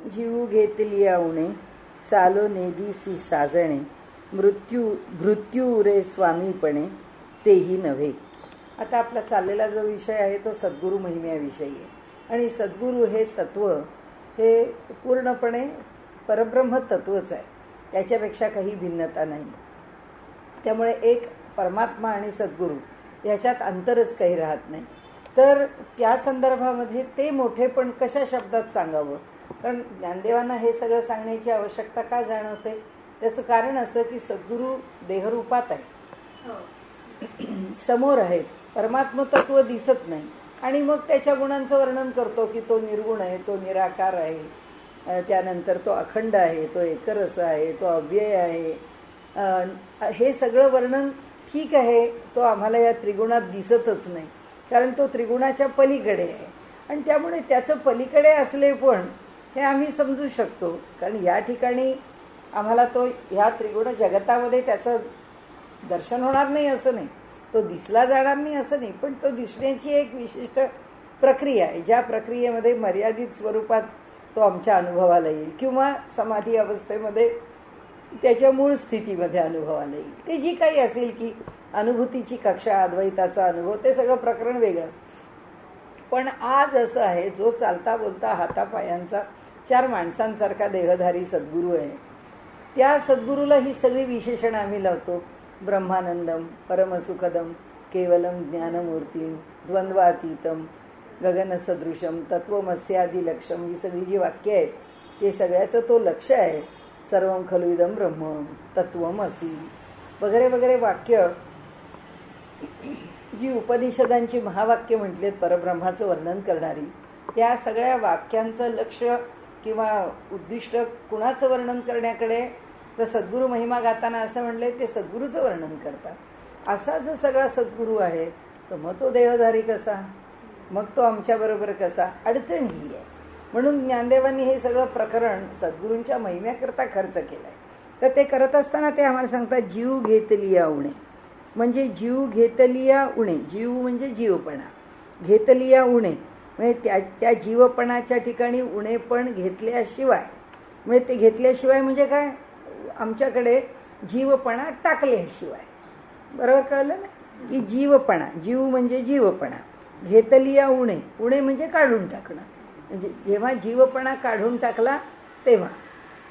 जीव घेतलिया उणे चालो नेदीसी साजणे मृत्यू रे स्वामीपणे तेही नव्हे. आता आपला चाललेला जो विषय आहे तो सद्गुरू महिम्याविषयी आहे. आणि सद्गुरू हे तत्व हे पूर्णपणे परब्रह्म तत्वच आहे, त्याच्यापेक्षा काही भिन्नता नाही. त्यामुळे एक परमात्मा आणि सद्गुरू याच्यात अंतरच काही राहत नाही. तर त्या संदर्भामध्ये ते मोठेपण कशा शब्दात सांगावं, कारण ज्ञानदेवांना हे सगळं सांगण्याची आवश्यकता का जाणवते, त्याचं कारण असं की सद्गुरू देहरूपात आहे, समोर आहेत, परमात्म तत्व दिसत नाही. आणि मग त्याच्या गुणांचं वर्णन करतो की तो निर्गुण आहे, तो निराकार आहे, त्यानंतर तो अखंड आहे, तो एकरस आहे, तो अव्यय आहे. हे सगळं वर्णन ठीक आहे, तो आम्हाला या त्रिगुणात दिसतच नाही, कारण तो त्रिगुणाच्या पलीकडे आहे. आणि त्यामुळे त्याचं पलीकडे असले पण हे आम्ही समजू शकतो, कारण या ठिकाणी आम्हाला तो ह्या त्रिगुण जगतामध्ये त्याचं दर्शन होणार नाही असं नाही, तो दिसला जाणार नाही असं नाही, पण तो दिसण्याची एक विशिष्ट प्रक्रिया आहे, ज्या प्रक्रियेमध्ये मर्यादित स्वरूपात तो आमच्या अनुभवाला येईल किंवा समाधी अवस्थेमध्ये त्याच्या मूळ स्थितीमध्ये अनुभवाला येईल. ते जी काही असेल की अनुभूतीची कक्षा, अद्वैताचा अनुभव, ते सगळं प्रकरण वेगळं. पण आज असं आहे, जो चालता बोलता हातापायांचा 4 माणसांसारखा देहधारी सद्गुरू आहे, त्या सद्गुरूला ही सगळी विशेषणं आम्ही लावतो. ब्रह्मानंदम, परमसुखदम, केवलम ज्ञानमूर्तीम, द्वंद्वातीतम, गगनसदृशम, तत्वमस्यादी लक्ष्यम, ही सगळी जी वाक्य आहेत ते सगळ्याचं तो लक्ष आहे. सर्वं खलु इदं ब्रह्म तत्वमसि वगैरे वगैरे वाक्य, जी उपनिषदांची महावाक्य म्हटलेत परब्रह्माचं वर्णन करणारी, त्या सगळ्या वाक्यांचं लक्ष किंवा उद्दिष्ट कुणाचं वर्णन करण्याकडे, तर सद्गुरू महिमा गाताना असं म्हणले ते सद्गुरूचं वर्णन करतात. असा जो सगळा सद्गुरू आहे, तर मग तो देहधारी कसा, मग तो आमच्याबरोबर कसा, अडचण ही आहे. म्हणून ज्ञानदेवांनी हे सगळं प्रकरण सद्गुरूंच्या महिम्याकरता खर्च केलं आहे. तर ते करत असताना ते आम्हाला सांगतात, जीव घेतलिया उणे, म्हणजे जीव घेतलिया उणे, जीव म्हणजे जीवपणा, घेतलिया उणे म्हणजे त्या जीवपणाच्या ठिकाणी उणेपण घेतल्याशिवाय, म्हणजे ते घेतल्याशिवाय म्हणजे काय, आमच्याकडे जीवपणा टाकल्याशिवाय. बरोबर कळलं ना, की जीवपणा, जीव म्हणजे जीवपणा, घेतलिया उणे, उणे म्हणजे काढून टाकणं. म्हणजे जेव्हा जीवपणा काढून टाकला तेव्हा,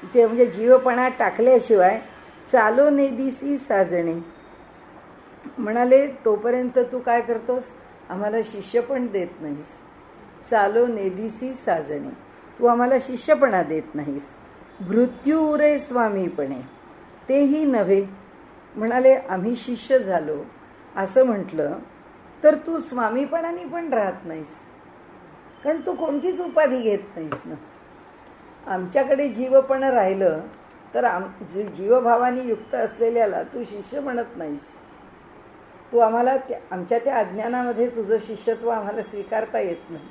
ते म्हणजे जीवपणा टाकल्याशिवाय चालो नेदीसी साजणे, म्हणाले तोपर्यंत तू काय करतोस, आम्हाला शिष्य पण देत नाहीस. चालो नेदीसी साजणे, तू आम्हाला शिष्यपणा देत नाहीस. मृत्यू रे स्वामीपणे तेही नव्हे, म्हणाले आम्ही शिष्य झालो असं म्हटलं तर तू स्वामीपणाने पण राहत नाहीस, कारण तू कोणतीच उपाधी घेत नाहीस ना. आमच्याकडे जीवपण राहिलं तर जीवभावाने युक्त असलेल्याला तू शिष्य म्हणत नाहीस. तू आम्हाला आमच्या त्या अज्ञानामध्ये तुझं शिष्यत्व आम्हाला स्वीकारता येत नाही.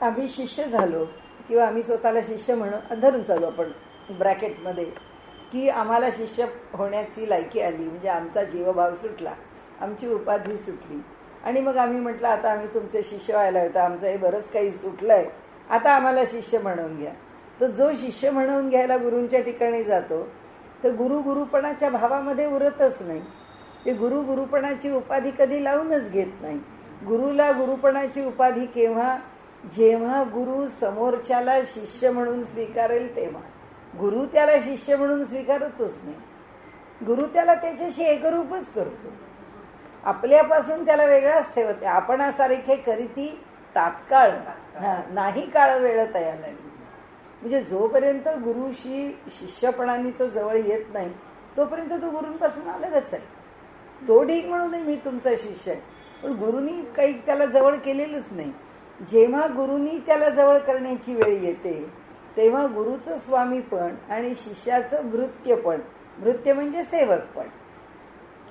आम्ही शिष्य झालो किंवा आम्ही स्वतःला शिष्य म्हणून धरून चालू आपण ब्रॅकेटमध्ये, की आम्हाला शिष्य होण्याची लायकी आली, म्हणजे आमचा जीवभाव सुटला, आमची उपाधी सुटली, आणि मग आम्ही म्हटलं आता आम्ही तुमचे शिष्य व्हायला होतं, आमचं हे बरंच काही सुटलं आहे, आता आम्हाला शिष्य म्हणून घ्या. तर जो शिष्य म्हणून घ्यायला गुरूंच्या ठिकाणी जातो तर गुरुपणाच्या भावामध्ये उरतच नाही. ते गुरुपणाची उपाधी कधी लावूनच घेत नाही. गुरुला गुरुपणाची उपाधी केव्हा, जेव्हा गुरु समोरच्याला शिष्य म्हणून स्वीकारेल तेव्हा. गुरु त्याला शिष्य म्हणून स्वीकारतच नाही, गुरु त्याला त्याच्याशी एकरूपच करतो, आपल्यापासून त्याला वेगळाच ठेवत. आपणासारखे करीती तात्काळ नाही काळ वेळ तया लागली. म्हणजे जोपर्यंत गुरुशी शिष्यपणाने तो जवळ येत नाही तोपर्यंत तो गुरूंपासून अलगच आहे. तो ठीक म्हणून मी तुमचा शिष्य आहे, पण गुरुनी काही त्याला जवळ केलेलंच नाही. जेव्हा गुरुनी त्याला जवळ करण्याची वेळ येते तेव्हा गुरुचं स्वामीपण आणि शिष्याचं भृत्यपण, भृत्य म्हणजे सेवकपण.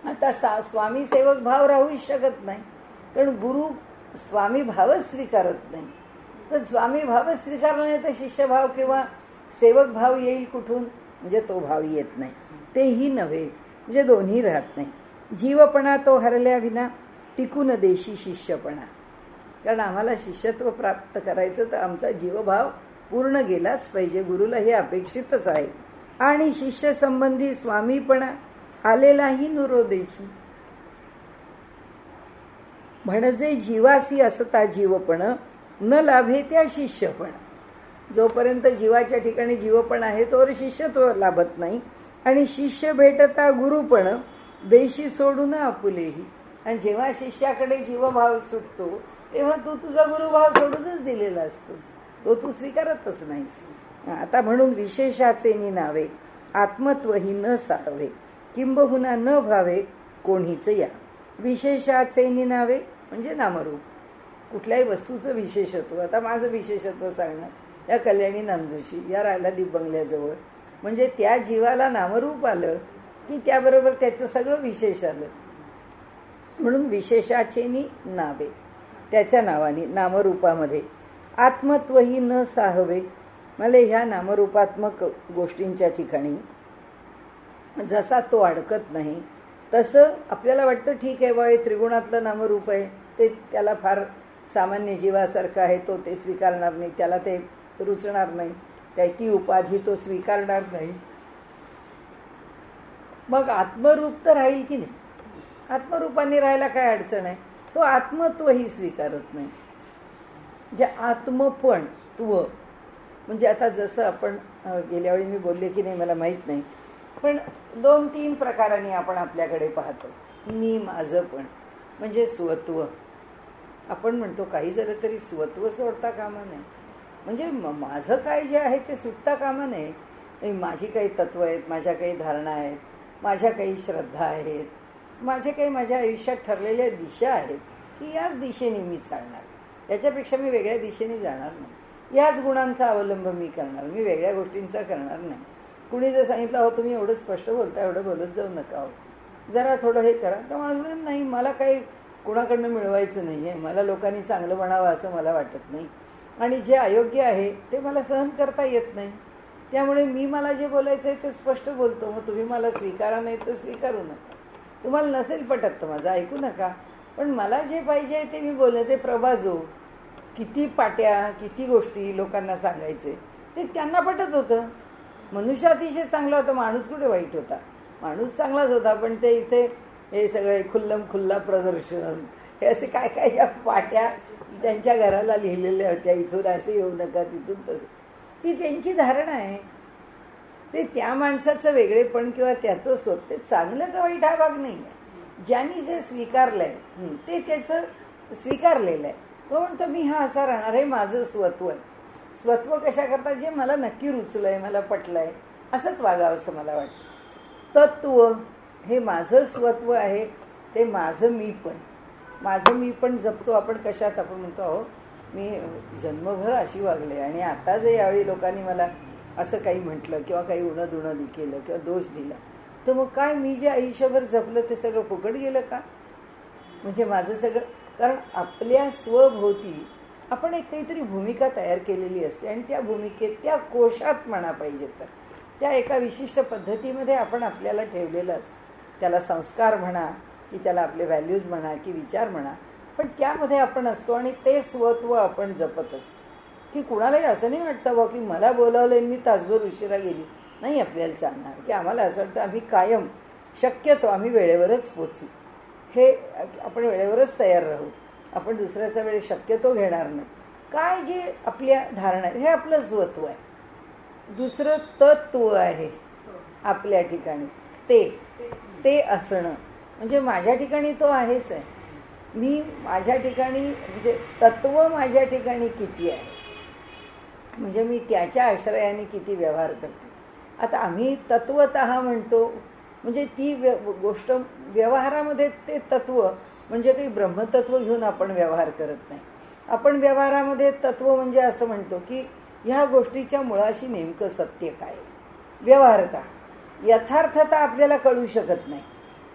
आता स्वामी सेवक भाव राहूच शकत नाही, कारण गुरु स्वामी भावच स्वीकारत नाही. तर स्वामी भावच स्वीकारला नाही तर शिष्यभाव किंवा सेवक भाव येईल कुठून, म्हणजे तो भाव येत नाही. तेही नव्हे म्हणजे दोन्ही राहत नाही. जीवपणा तो हरल्या विना टिकून देशी शिष्यपणा. कारण आम्हाला शिष्यत्व प्राप्त करायचं तर आमचा जीवभाव पूर्ण गेलाच पाहिजे. गुरुला हे अपेक्षितच आहे. आणि शिष्यसंबंधी स्वामीपणा आलेलाही नुरोदेशी, म्हणजे जीवासी असता जीवपण न लाभे त्या शिष्यपण. जोपर्यंत जीवाच्या ठिकाणी जीवपण आहे तोवर शिष्यत्व लाभत नाही. आणि शिष्य भेटता गुरुपण देशी सोडून आपुलेही. आणि जेव्हा शिष्याकडे जीवभाव सुटतो तेव्हा तू तुझा गुरुभाव सोडूनच दिलेला असतोस, तो तू स्वीकारतच नाहीस. आता म्हणून विशेषाचे नावे आत्मत्वही न साळवे, किंबहुना न व्हावे कोणीच या. विशेषाचे नावे म्हणजे नामरूप, कुठल्याही वस्तूचं विशेषत्व. आता माझं विशेषत्व सांगणार, या कल्याणी नामजोशी या राहिला दीप बंगल्याजवळ, म्हणजे त्या जीवाला नामरूप आलं की त्याबरोबर त्याचं सगळं विशेष आलं. म्हणून विशेषाचे नावे, त्याच्या नावाने नामरूपामध्ये आत्मत्वही न साहवे. मला ह्या नामरूपात्मक गोष्टींच्या ठिकाणी जसा तो अडकत नाही तसं आपल्याला वाटतं ठीक आहे बा, हे त्रिगुणातलं नामरूप आहे, ते त्याला फार सामान्य जीवासारखं आहे, तो ते स्वीकारणार नाही, त्याला ते रुचणार नाही, त्या ती उपाधी तो स्वीकारणार नाही. मग आत्मरूप तर राहील की नाही? आत्मरूपाने राहायला काय अडचण आहे? तो आत्मत्वही स्वीकारत नाही. जे आत्मपण त्व म्हणजे आता जसं आपण गेल्या वेळी मी बोलले की नाही मला माहीत नाही, पण 2-3 प्रकारांनी आपण आपल्याकडे पाहतो. मी माझं पण म्हणजे स्वत्व. आपण म्हणतो काही झालं तरी स्वत्व सोडता कामा नये, म्हणजे माझं काय जे आहे ते सुटता कामा नये. माझी काही तत्त्व आहेत, माझ्या काही धारणा आहेत, माझ्या काही श्रद्धा आहेत, माझे काही माझ्या आयुष्यात ठरलेल्या दिशा आहेत की याच दिशेने मी चालणार, याच्यापेक्षा मी वेगळ्या दिशेने जाणार नाही, याच गुणांचा अवलंब मी करणार, मी वेगळ्या गोष्टींचा करणार नाही. कुणी जर सांगितलं हो तुम्ही एवढं स्पष्ट बोलता, एवढं बोलत जाऊ नका, हो जरा थोडं हे करा, तर माणूस म्हणेल नाही मला काही कुणाकडनं मिळवायचं नाही आहे, मला लोकांनी चांगलं म्हणावं असं मला वाटत नाही, आणि जे अयोग्य आहे ते मला सहन करता येत नाही, त्यामुळे मी मला जे बोलायचं आहे ते स्पष्ट बोलतो. मग तुम्ही मला स्वीकारा नाही तर स्वीकारू नका, तुम्हाला नसेल पटत तर माझं ऐकू नका, पण मला जे पाहिजे आहे ते मी बोलले. ते प्रभाजो किती पाट्या किती गोष्टी लोकांना सांगायचे ते त्यांना पटत होतं. मनुष्य अतिशय चांगला होता, माणूस कुठे वाईट होता, माणूस चांगलाच होता, पण ते इथे हे सगळे खुल्लम खुल्ला प्रदर्शन हे असे काय काय ज्या पाट्या त्यांच्या घराला लिहिलेल्या होत्या, इथून असे येऊ नका तिथून तसं, ती त्यांची धारणा आहे. ते त्या माणसाचं वेगळेपण किंवा त्याचं स्वत ते चांगलं का वाईट हा भाग नाही आहे. ज्यांनी जे स्वीकारलं आहे ते त्याचं स्वीकारलेलं आहे. तो म्हणतो मी हा असा राहणार, हे माझं स्वत्व आहे. स्वत्व कशा करता? जे मला नक्की रुचलं आहे, मला पटलं आहे असंच वागावं असं मला वाटतं. तत्व हे माझं स्वत्व आहे, ते माझं मी पण जपतो. आपण कशात? आपण म्हणतो अहो मी जन्मभर अशी वागले आणि आता जे यावेळी लोकांनी मला असं काही म्हटलं किंवा काही उणं केलं किंवा दोष दिला, तर मग काय मी जे आयुष्यभर जपलं ते सगळं फुकट गेलं का? म्हणजे माझं सगळं, कारण आपल्या स्वभोवती आपण एक काहीतरी भूमिका तयार केलेली असते आणि त्या भूमिकेत त्या कोशात म्हणा पाहिजे तर त्या एका विशिष्ट पद्धतीमध्ये आपण आपल्याला ठेवलेलं असतं. त्याला संस्कार म्हणा की त्याला आपले व्हॅल्यूज म्हणा की विचार म्हणा, पण त्यामध्ये आपण असतो आणि ते स्वत्व आपण जपत असतो. की कुणालाही असं नाही वाटतं बा की मला बोलावलं मी तासभर उशिरा गेली, नाही आपल्याला चालणार. की आम्हाला असं वाटतं आम्ही कायम शक्यतो आम्ही वेळेवरच पोचू, हे आपण वेळेवरच तयार राहू, आपण दुसऱ्याचा वेळ शक्यतो घेणार नाही. काय जे आपल्या धारणा हे आपलं स्वत्व आहे. दुसरं तत्व आहे आपल्या ठिकाणी, ते असणं म्हणजे माझ्या ठिकाणी तो आहेच आहे. मी माझ्या ठिकाणी म्हणजे तत्व माझ्या ठिकाणी किती आहे, म्हणजे मी त्याच्या आश्रयाने किती व्यवहार करते. आता आम्ही तत्वतः म्हणतो म्हणजे ती गोष्ट व्यवहारामध्ये ते तत्व म्हणजे काही ब्रह्मतत्व घेऊन आपण व्यवहार करत नाही. आपण व्यवहारामध्ये तत्व म्हणजे असं म्हणतो की ह्या गोष्टीच्या मुळाशी नेमकं सत्य काय, व्यवहारता यथार्थता आपल्याला कळू शकत नाही.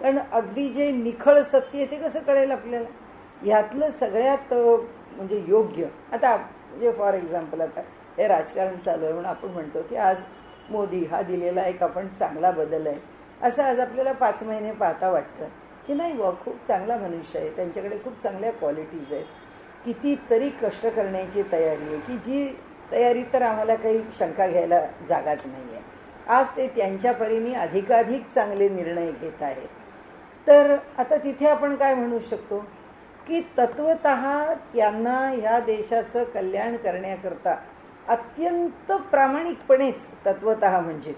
कारण अगदी जे निखळ सत्य आहे ते कसं कळेल आपल्याला? ह्यातलं सगळ्यात म्हणजे योग्य, आता म्हणजे फॉर एक्झाम्पल आता हे राजकारण चालू आहे म्हणून आपण म्हणतो की आज मोदी हा दिलेला एक आपण चांगला बदल आहे, असं आज आपल्याला 5 महिने पाहता वाटतं की नाही बुवा खूप चांगला मनुष्य आहे, त्यांच्याकडे खूप चांगल्या क्वालिटीज आहेत. कितीतरी कष्ट करण्याची तयारी आहे, की जी तयारी तर आम्हाला काही शंका घ्यायला जागाच नाही आहे. आज ते त्यांच्या परीने अधिकाधिक चांगले निर्णय घेत आहेत. तर आता तिथे आपण काय म्हणू शकतो, की तत्वतः त्यांना ह्या देशाचं कल्याण करण्याकरता अत्यंत प्रामाणिकपणेच तत्वतः म्हणजे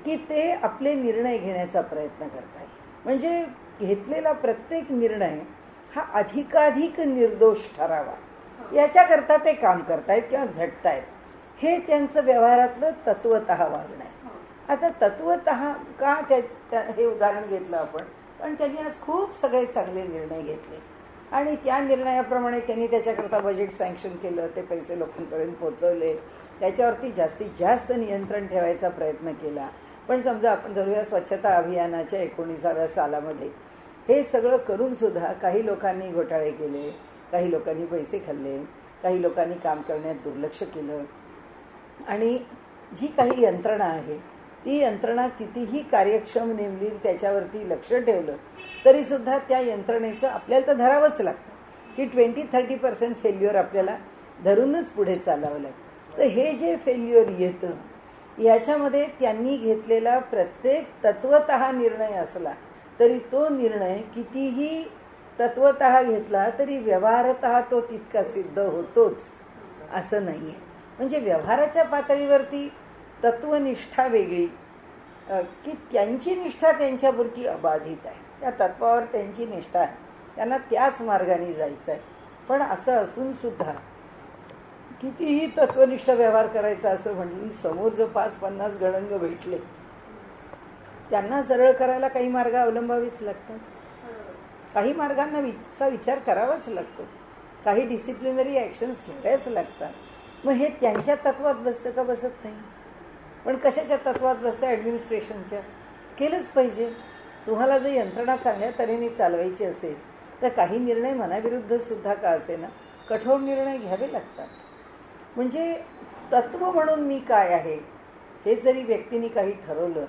की ते आपले निर्णय घेण्याचा प्रयत्न करत आहेत. म्हणजे घेतलेला प्रत्येक निर्णय हा अधिकाधिक निर्दोष ठरावा याच्याकरता ते काम करतायत किंवा झटतायत. हे त्यांचं व्यवहारातलं तत्वतः वागणं आहे. आता तत्वतः का हे उदाहरण घेतलं आपण, कारण त्यांनी आज खूप सगळे चांगले निर्णय घेतले आणि त्या निर्णयाप्रमाणे त्यांनी त्याच्याकरता बजेट सँक्शन केलं, ते पैसे लोकांपर्यंत पोहोचवले, त्याच्यावरती जास्तीत जास्त नियंत्रण ठेवायचा प्रयत्न केला. पण समजा आपण धरूया स्वच्छता अभियानाच्या 19व्या सालामध्ये हे सगळं करूनसुद्धा काही लोकांनी घोटाळे केले, काही लोकांनी पैसे खाल्ले, काही लोकांनी काम करण्यात दुर्लक्ष केलं आणि जी काही यंत्रणा आहे ती यंत्रणा कितीही कार्यक्षम नेमली, त्याच्यावरती लक्ष ठेवलं तरीसुद्धा त्या यंत्रणेचं आपल्याला तर धरावंच लागतं की 20-30% फेल्युअर आपल्याला धरूनच पुढे चालावं लागतं. तर हे जे फेल्युअर येतं याच्यामध्ये त्यांनी घेतलेला प्रत्येक तत्वतः निर्णय असला तरी तो निर्णय कितीही तत्वतः घेतला तरी व्यवहारतः तो तितका सिद्ध होतोच असं नाही आहे. म्हणजे व्यवहाराच्या पातळीवरती तत्वनिष्ठा वेगळी, की त्यांची निष्ठा त्यांच्यापुरती अबाधित आहे, त्या तत्वावर त्यांची निष्ठा आहे, त्यांना त्याच मार्गाने जायचं आहे. पण असं असूनसुद्धा कितीही तत्वनिष्ठ व्यवहार करायचा असं म्हणून समोर जो 5-50 गणंग भेटले त्यांना सरळ करायला काही मार्ग अवलंबावीच लागतात, काही मार्गांना विचार करावाच लागतो, काही डिसिप्लिनरी ॲक्शन्स घ्याव्याच लागतात. मग हे त्यांच्या तत्वात बसतं का? बसत नाही. पण कशाच्या तत्वात बसतं? ॲडमिनिस्ट्रेशनच्या. केलंच पाहिजे. तुम्हाला जर यंत्रणा चांगल्या तऱ्हेने चालवायची असेल तर काही निर्णय मनाविरुद्धसुद्धा का असेना कठोर निर्णय घ्यावे लागतात. म्हणजे तत्व म्हणून मी काय आहे हे जरी व्यक्तीने काही ठरवलं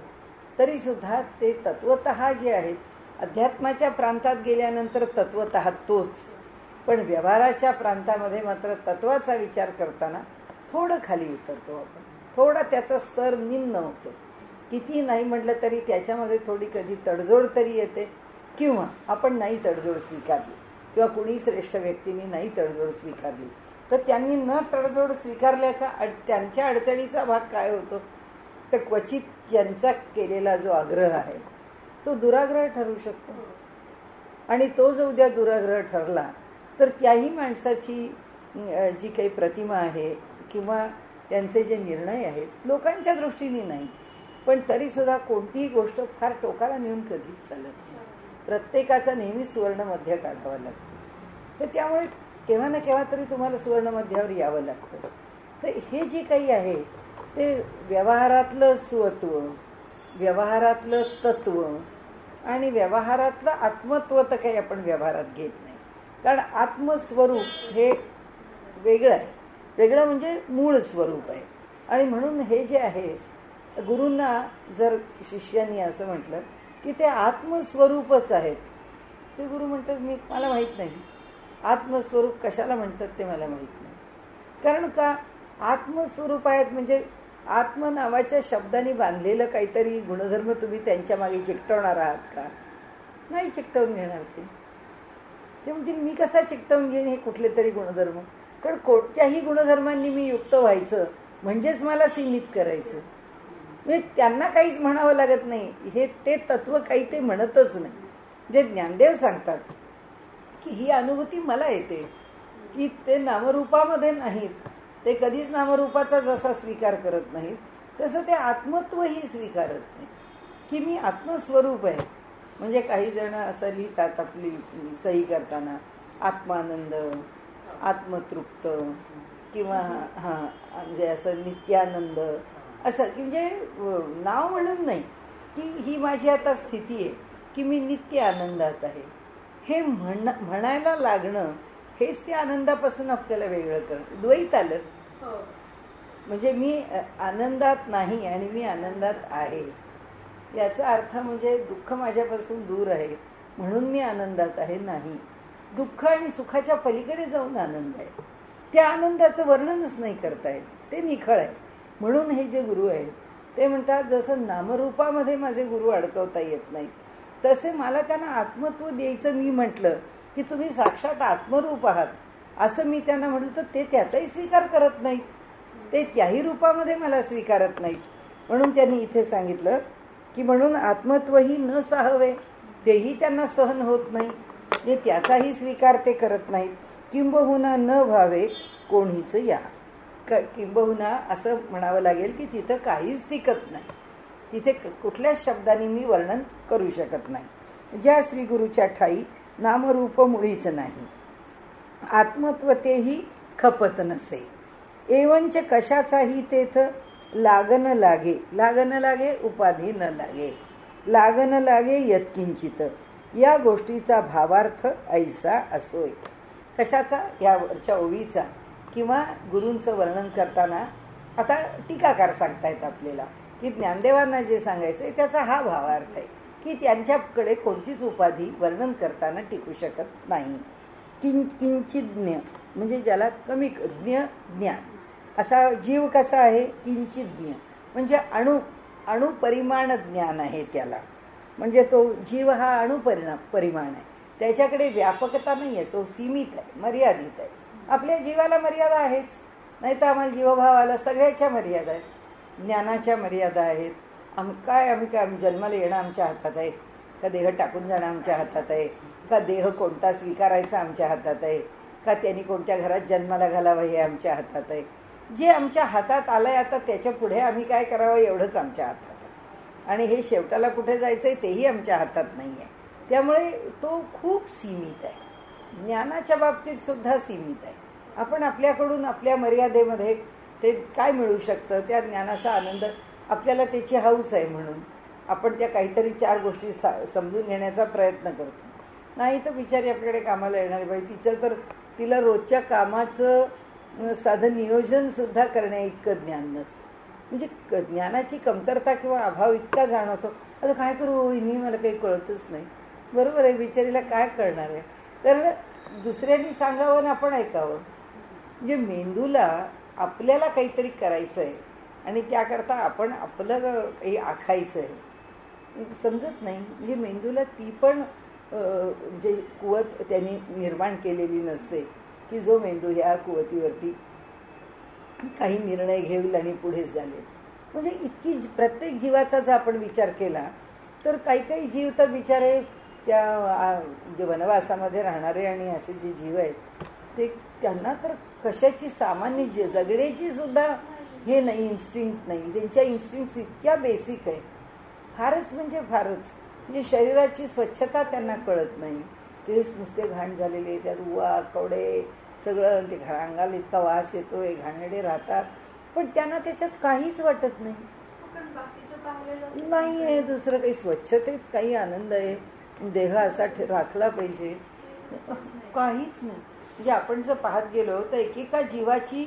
तरीसुद्धा ते तत्वतः जे आहेत अध्यात्माच्या प्रांतात गेल्यानंतर तत्वतः तोच, पण व्यवहाराच्या प्रांतामध्ये मात्र तत्वाचा विचार करताना थोडं खाली उतरतो आपण, थोडा त्याचा स्तर निम्न होतो. किती नाही म्हटलं तरी त्याच्यामध्ये थोडी कधी तडजोड तरी येते, किंवा आपण नाही तडजोड स्वीकारली किंवा कुणी श्रेष्ठ व्यक्तींनी नाही तडजोड स्वीकारली तर त्यांनी न तडजोड स्वीकारल्याचा त्यांच्या अडचणीचा भाग काय होतो तर क्वचित त्यांचा केलेला जो आग्रह आहे तो दुराग्रह ठरू शकतो. आणि तो जो उद्या दुराग्रह ठरला तर त्याही माणसाची जी काही प्रतिमा आहे किंवा त्यांचे जे निर्णय आहेत लोकांच्या दृष्टीने नाही पण तरीसुद्धा कोणतीही गोष्ट फार टोकाला नेऊन कधीच चालत नाही. प्रत्येकाचा नेहमी सुवर्णमध्य काढावा लागतो. तर त्यामुळे केव्हा ना केव्हा तरी तुम्हाला सुवर्णमध्यावर यावं लागतं. तर हे जे काही आहे ते व्यवहारातलं स्वत्व, व्यवहारातलं तत्व आणि व्यवहारातलं आत्मत्व तर काही आपण व्यवहारात घेत नाही, कारण आत्मस्वरूप हे वेगळं आहे. वेगळं म्हणजे मूळ स्वरूप आहे. आणि म्हणून हे जे आहे गुरूंना जर शिष्यांनी असं म्हटलं की ते आत्मस्वरूपच आहेत, ते गुरु म्हणतात मला माहीत नाही आत्मस्वरूप कशाला म्हणतात ते मला माहीत नाही. कारण का आत्मस्वरूप आहेत म्हणजे आत्म नावाच्या शब्दाने बांधलेलं काहीतरी गुणधर्म तुम्ही त्यांच्या मागे चिकटवणार आहात का? नाही चिकटवून घेणार ते म्हणतील मी कसा चिकटवून घेईन हे कुठले तरी गुणधर्म, कारण कोणत्याही गुणधर्मांनी मी युक्त व्हायचं म्हणजेच मला सीमित करायचं. म्हणजे त्यांना काहीच म्हणावं लागत नाही, हे ते तत्व काही ते म्हणतच नाही. म्हणजे ज्ञानदेव सांगतात की ही अनुभूती मला येते की ते नामरूपामध्ये नाहीत, ते कधीच नामरूपाचा जसा स्वीकार करत नाहीत तसं ते आत्मत्वही स्वीकारत नाही की मी आत्मस्वरूप आहे. म्हणजे काही जण असं लिहितात आपली सही करताना आत्मानंद, आत्मतृप्त किंवा म्हणजे असं नित्यानंद असं, की म्हणजे नाव म्हणून नाही की ही माझी आता स्थिती आहे की मी नित्य आनंदात आहे. हे म्हणायला लागणं हेच त्या आनंदापासून आपल्याला वेगळं करणं. द्वैत आलं म्हणजे मी आनंदात नाही आणि मी आनंदात आहे याचा अर्थ म्हणजे दुःख माझ्यापासून दूर आहे म्हणून मी आनंदात आहे नाही. दुःख आणि सुखाच्या पलीकडे जाऊन आनंद आहे. त्या आनंदाचं वर्णनच नाही करता येत, ते निखळ आहे. म्हणून हे जे गुरु आहेत ते म्हणतात, जसं नामरूपामध्ये माझे गुरु अडकवता येत नाहीत, तसे मला त्यांना आत्मत्व द्यायचं मी म्हटलं की तुम्ही साक्षात आत्मरूप आहात असं मी त्यांना म्हटलं, तर ते त्याचाही स्वीकार करत नाहीत. ते त्याही रूपामध्ये मला स्वीकारत नाहीत. म्हणून त्यांनी इथे सांगितलं की म्हणून आत्मत्वही न साहवे, तेही त्यांना सहन होत नाही, जे त्याचाही स्वीकार ते करत नाहीत. किंबहुना न व्हावे कोणीच या, किंबहुना असं म्हणावं लागेल की तिथं काहीच टिकत नाही, तिथे कुठल्याच शब्दांनी मी वर्णन करू शकत नाही. ज्या श्रीगुरूच्या ठाई नामरूप मुळीच नाही, आत्मत्वतेही खपत नसे. एवंच कशाचाही तेथ लागन लागे, लागन लागे उपाधी न लागे, लागन लागे यत्किंचित, या गोष्टीचा भावार्थ ऐसा असोय. कशाचा? यावरच्या ओळीचा. किंवा गुरूंचं वर्णन करताना आता टीकाकार सांगतायत आपल्याला की ज्ञानदेवांना जे सांगायचं आहे त्याचा हा भावार्थ आहे की त्यांच्याकडे कोणतीच उपाधी वर्णन करताना टिकू शकत नाही. किंचिज्ञ म्हणजे ज्याला कमी ज्ञान, असा जीव कसा आहे? किंचिज्ञ म्हणजे अणुपरिमाण ज्ञान आहे त्याला. म्हणजे तो जीव हा परिमाण आहे, त्याच्याकडे व्यापकता नाही आहे, तो सीमित आहे, मर्यादित आहे. आपल्या जीवाला मर्यादा आहेच, नाही तर आम्हाला जीवभावाला सगळ्याच्या मर्यादा आहेत, ज्ञानाच्या मर्यादा आहेत. आम्ही जन्माला येणं आमच्या हातात आहे का देह टाकून जाणं आमच्या हातात आहे का देह कोणता स्वीकारायचा आमच्या हातात आहे का त्यांनी कोणत्या घरात जन्माला घालावं हे आमच्या हातात आहे. जे आमच्या हातात आलं आहे आता त्याच्या पुढे आम्ही काय करावं एवढंच आमच्या हातात आहे, आणि हे शेवटाला कुठे जायचं आहे तेही आमच्या हातात नाही आहे. त्यामुळे तो खूप सीमित आहे. ज्ञानाच्या बाबतीत सुद्धा सीमित आहे. आपण आपल्याकडून आपल्या मर्यादेमध्ये ते काय मिळू शकतं, त्या ज्ञानाचा आनंद आपल्याला त्याची हौस आहे म्हणून आपण त्या काहीतरी 4 गोष्टी समजून घेण्याचा प्रयत्न करतो. नाही तर बिचारी आपल्याकडे कामाला येणार बाई, तिला रोजच्या कामाचं साधं नियोजनसुद्धा करण्या इतकं ज्ञान नसतं. म्हणजे ज्ञानाची कमतरता किंवा अभाव इतका जाणवतो, आता काय करू हिनी, मला काही कळतच नाही. बरोबर आहे, बिचारीला काय कळणार आहे. तर दुसऱ्यांनी सांगावं ना आपण ऐकावं. म्हणजे मेंदूला आपल्याला काहीतरी करायचं आहे आणि त्याकरता आपण आपलं काही आखायचं आहे, समजत नाही. म्हणजे मेंदूला ती पण म्हणजे कुवत त्यांनी निर्माण केलेली नसते की जो मेंदू ह्या कुवतीवरती काही निर्णय घेईल आणि पुढे झाले. म्हणजे इतकी प्रत्येक जीवाचा जर आपण विचार केला तर काही जीव तर बिचारे त्या जे वनवासामध्ये राहणारे आणि असे जे जीव आहेत ते त्यांना तर कशाची सामान्य जगण्याची सुद्धा हे नाही, इन्स्टिंक्ट नाही. त्यांच्या इन्स्टिंक्ट्स इतक्या बेसिक आहे, फारच म्हणजे फारच. म्हणजे शरीराची स्वच्छता त्यांना कळत नाही. केस नुसते घाण झालेले, त्यात उवा कवडे सगळं, ते अंगाला इतका वास येतोय, घाणेरडे राहतात, पण त्यांना त्याच्यात काहीच वाटत नाही. नाही आहे दुसरं काही, स्वच्छतेत काही आनंद आहे, देह असा राखला पाहिजे, काहीच नाही. म्हणजे आपण जर पाहत गेलो तर एकेका जीवाची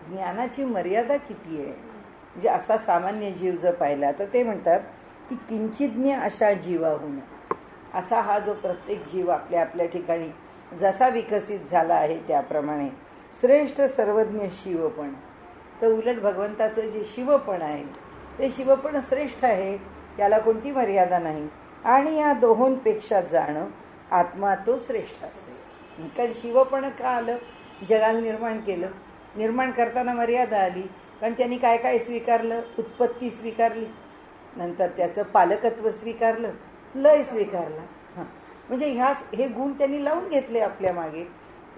ज्ञानाची मर्यादा किती आहे. म्हणजे असा सामान्य जीव जर पाहिला तर ते म्हणतात की किंचिज्ञ अशा जीवाहून, असा हा जो प्रत्येक जीव आपल्या आपल्या ठिकाणी जसा विकसित झाला आहे त्याप्रमाणे श्रेष्ठ सर्वज्ञ शिवपण. तर उलट भगवंताचं जे शिवपण आहे ते शिवपण श्रेष्ठ आहे, त्याला कोणती मर्यादा नाही. आणि या दोहोंपेक्षा जाणं आत्मा तो श्रेष्ठ असेल. कारण शिवपण का आलं, जगाला निर्माण केलं, निर्माण करताना मर्यादा आली, कारण त्यांनी काय काय स्वीकारलं, उत्पत्ती स्वीकारली, नंतर त्याचं पालकत्व स्वीकारलं, लय स्वीकारला. हां, म्हणजे हे गुण त्यांनी लावून घेतले आपल्या मागे.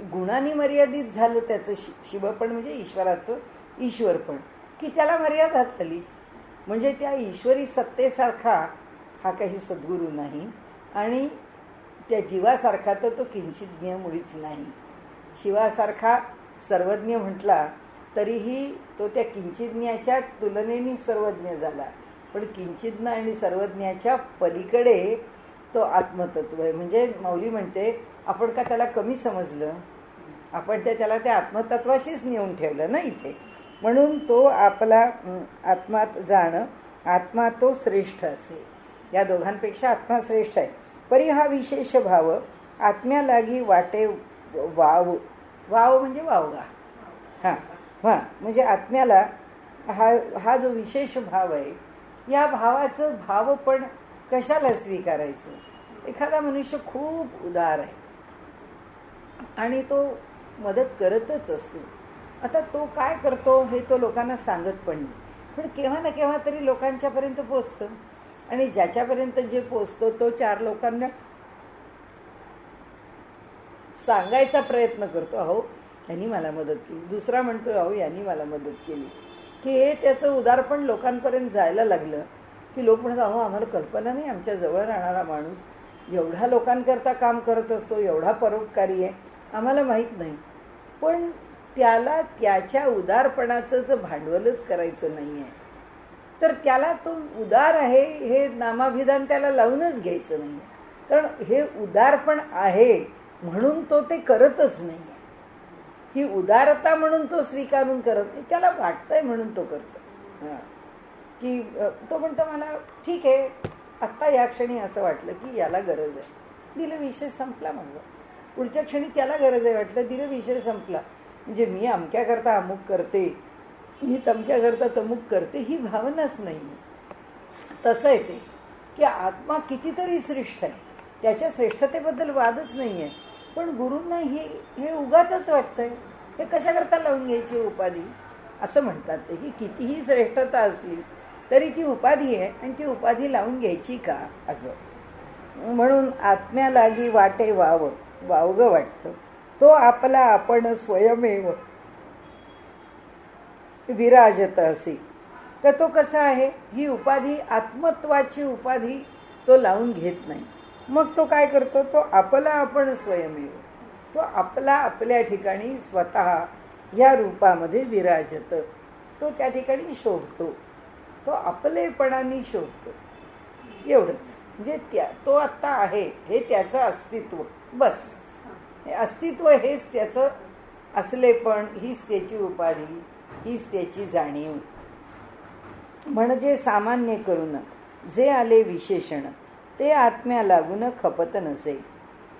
गुणांनी मर्यादित झालं त्याचं शिवपण, म्हणजे ईश्वराचं ईश्वरपण, की त्याला मर्यादा झाली. म्हणजे त्या ईश्वरी सत्तेसारखा हा काही सद्गुरू नाही, आणि त्या जीवासारखा तर तो किंचिज्ञ मुळीच नाही. शिवासारखा सर्वज्ञ म्हटला तरीही तो त्या किंचिज्ञाच्या तुलनेने सर्वज्ञ झाला, पण किंचिज्ञ आणि सर्वज्ञाच्या पलीकडे तो आत्मतत्व आहे. म्हणजे मौली म्हणते आपण का त्याला कमी समजलं, आपण त्याला त्या आत्मतत्वाशीच नेऊन ठेवलं ना इथे. म्हणून तो आपला आत्मात जाणं, आत्मा तो श्रेष्ठ असे. या दोघांपेक्षा आत्मा श्रेष्ठ आहे. परी हा विशेष भाव आत्म्या लागी वाटे वाव, वाव म्हणजे वावगा. हां हां, म्हणजे आत्म्याला हा जो विशेष भाव आहे, या भावाचं भाव पण कशाला स्वीकारायचं. एखादा मनुष्य खूप उदार आहे आणि तो मदत करतच असतो. आता तो काय करतो हे तो लोकांना सांगत पण नाही, पण केव्हा ना केव्हा तरी लोकांच्यापर्यंत पोचतं. आणि ज्याच्यापर्यंत जे पोचतं तो 4 लोकांना सांगायचा प्रयत्न करतो, अहो यांनी मला मदत केली. दुसरा म्हणतो, अहो यांनी मला मदत केली. की हे त्याचं उदारपण लोकांपर्यंत जायला लागलं की लोक म्हणतात, अहो आम्हाला कल्पना नाही, आमच्या जवळ राहणारा माणूस एवढ्या लोकांकरता काम करत असतो, एवढा परोपकारी आहे, आम्हाला माहीत नाही. पण त्याला त्याच्या उदारपणाचं भांडवलच करायचं नाही आहे, तर त्याला तो उदार आहे हे नामाभिधान त्याला लावूनच घ्यायचं नाही आहे. कारण हे उदारपण आहे म्हणून तो ते करतच नाही आहे. ही उदारता म्हणून तो स्वीकारून करत नाही, त्याला वाटतंय म्हणून तो करतो. हां, की तो म्हणतो मला ठीक आहे, आत्ता या क्षणी असं वाटलं की याला गरज आहे, दिलं, विषय संपला. माझा पुढच्या क्षणी त्याला गरज आहे वाटलं, दिलं, विषय संपला. म्हणजे मी अमक्याकरता अमुक करते, मी तमक्याकरता तमुक करते, ही भावनाच नाही. तसं आहे ते की आत्मा कितीतरी श्रेष्ठ आहे, त्याच्या श्रेष्ठतेबद्दल वादच नाही आहे. पण गुरूंना हे उगाचच वाटतंय, हे कशाकरता लावून घ्यायची उपाधी, असं म्हणतात ते. की कितीही श्रेष्ठता असली तरी ती उपाधी आहे आणि ती उपाधी लावून घ्यायची का, असं. म्हणून आत्म्या लागी वाटे वावगं वाटतं, तो आपला आपण स्वयमेव विराजत असे. तर तो कसा आहे, ही उपाधी आत्मत्वाची उपाधी तो लावून घेत नाही. मग तो काय करतो, तो आपला आपण स्वयमेव, तो आपला आपल्या ठिकाणी स्वतः या रूपामध्ये विराजत, तो त्या ठिकाणी शोभतो, तो आपलेपणाने शोभतो. एवढंच. म्हणजे तो आत्ता आहे हे त्याचं अस्तित्व, बस. हे अस्तित्व हेच त्याचं असलेपण, हीच त्याची उपाधी, हीच त्याची जाणीव. म्हणजे सामान्य करून जे आले विशेषण ते आत्म्या लागून खपत नसे.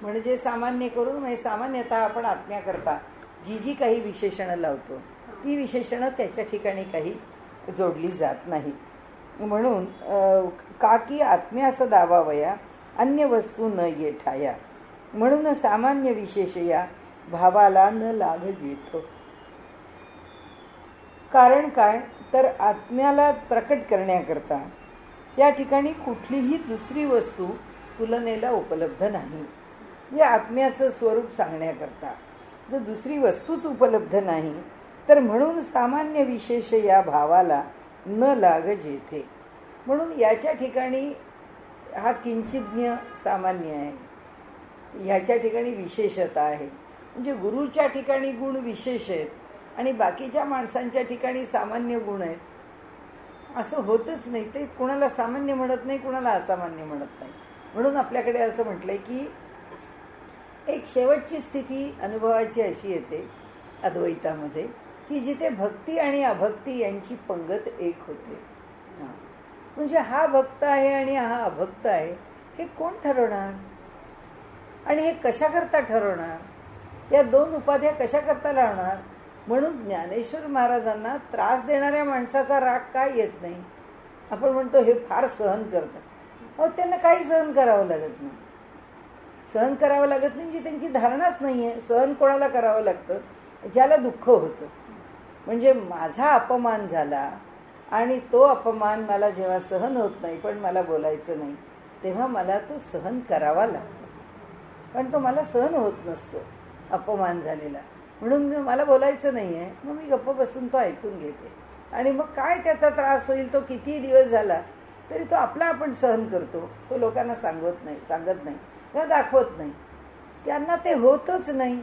म्हणजे सामान्य करून, म्हणजे सामान्यतः आपण आत्म्याकरता जी जी काही विशेषणं लावतो ती विशेषणं त्याच्या ठिकाणी काही जोडली जात नाहीत. म्हणून का की आत्म्यास दावावया अन्य वस्तू न येठाया, म्हणून सामान्य विशेष या भावाला न लाभ येतो. कारण काय, तर आत्म्याला प्रकट करण्याकरता या ठिकाणी कुठलीही दुसरी वस्तू तुलनेला उपलब्ध नाही. म्हणजे आत्म्याचं स्वरूप सांगण्याकरता जर दुसरी वस्तूच उपलब्ध नाही, तर म्हणून सामान्य विशेष या भावाला न लाग जेथे. म्हणून याच्या ठिकाणी हा किंचिज्ञ सामान्य आहे, ह्याच्या ठिकाणी विशेषता आहे. म्हणजे गुरुच्या ठिकाणी गुण विशेष आहेत आणि बाकीच्या माणसांच्या ठिकाणी सामान्य गुण आहेत, असं होतच नाही. ते कुणाला सामान्य म्हणत नाही, कुणाला असामान्य म्हणत नाही. म्हणून आपल्याकडे असं म्हटलंय की एक शेवटची स्थिती अनुभवाची अशी येते अद्वैतामध्ये की जिथे भक्ती आणि अभक्ती यांची पंगत एक होते. म्हणजे हा भक्त आहे आणि हा अभक्त आहे हे कोण ठरवणार आणि हे कशाकरता ठरवणार, या दोन उपाध्या कशाकरता लावणार. म्हणून ज्ञानेश्वर महाराजांना त्रास देणाऱ्या माणसाचा राग काय येत नाही. आपण म्हणतो हे फार सहन करतात, अहो त्यांना काही सहन करावं लागत नाही. सहन करावं लागत नाही म्हणजे त्यांची धारणाच नाही आहे. सहन कोणाला करावं लागतं, ज्याला दुःख होतं. म्हणजे माझा अपमान झाला आणि तो अपमान मला जेव्हा सहन होत नाही पण मला बोलायचं नाही, तेव्हा मला तो सहन करावा लागतो. कारण तो मला सहन होत नसतो अपमान झालेला, म्हणून मला बोलायचं नाही आहे. मग मी गप्प बसून तो ऐकून घेते आणि मग काय त्याचा त्रास होईल तो कितीही दिवस झाला तरी तो आपला आपण सहन करतो. तो लोकांना सांगत नाही किंवा दाखवत नाही. त्यांना ते होतच नाही.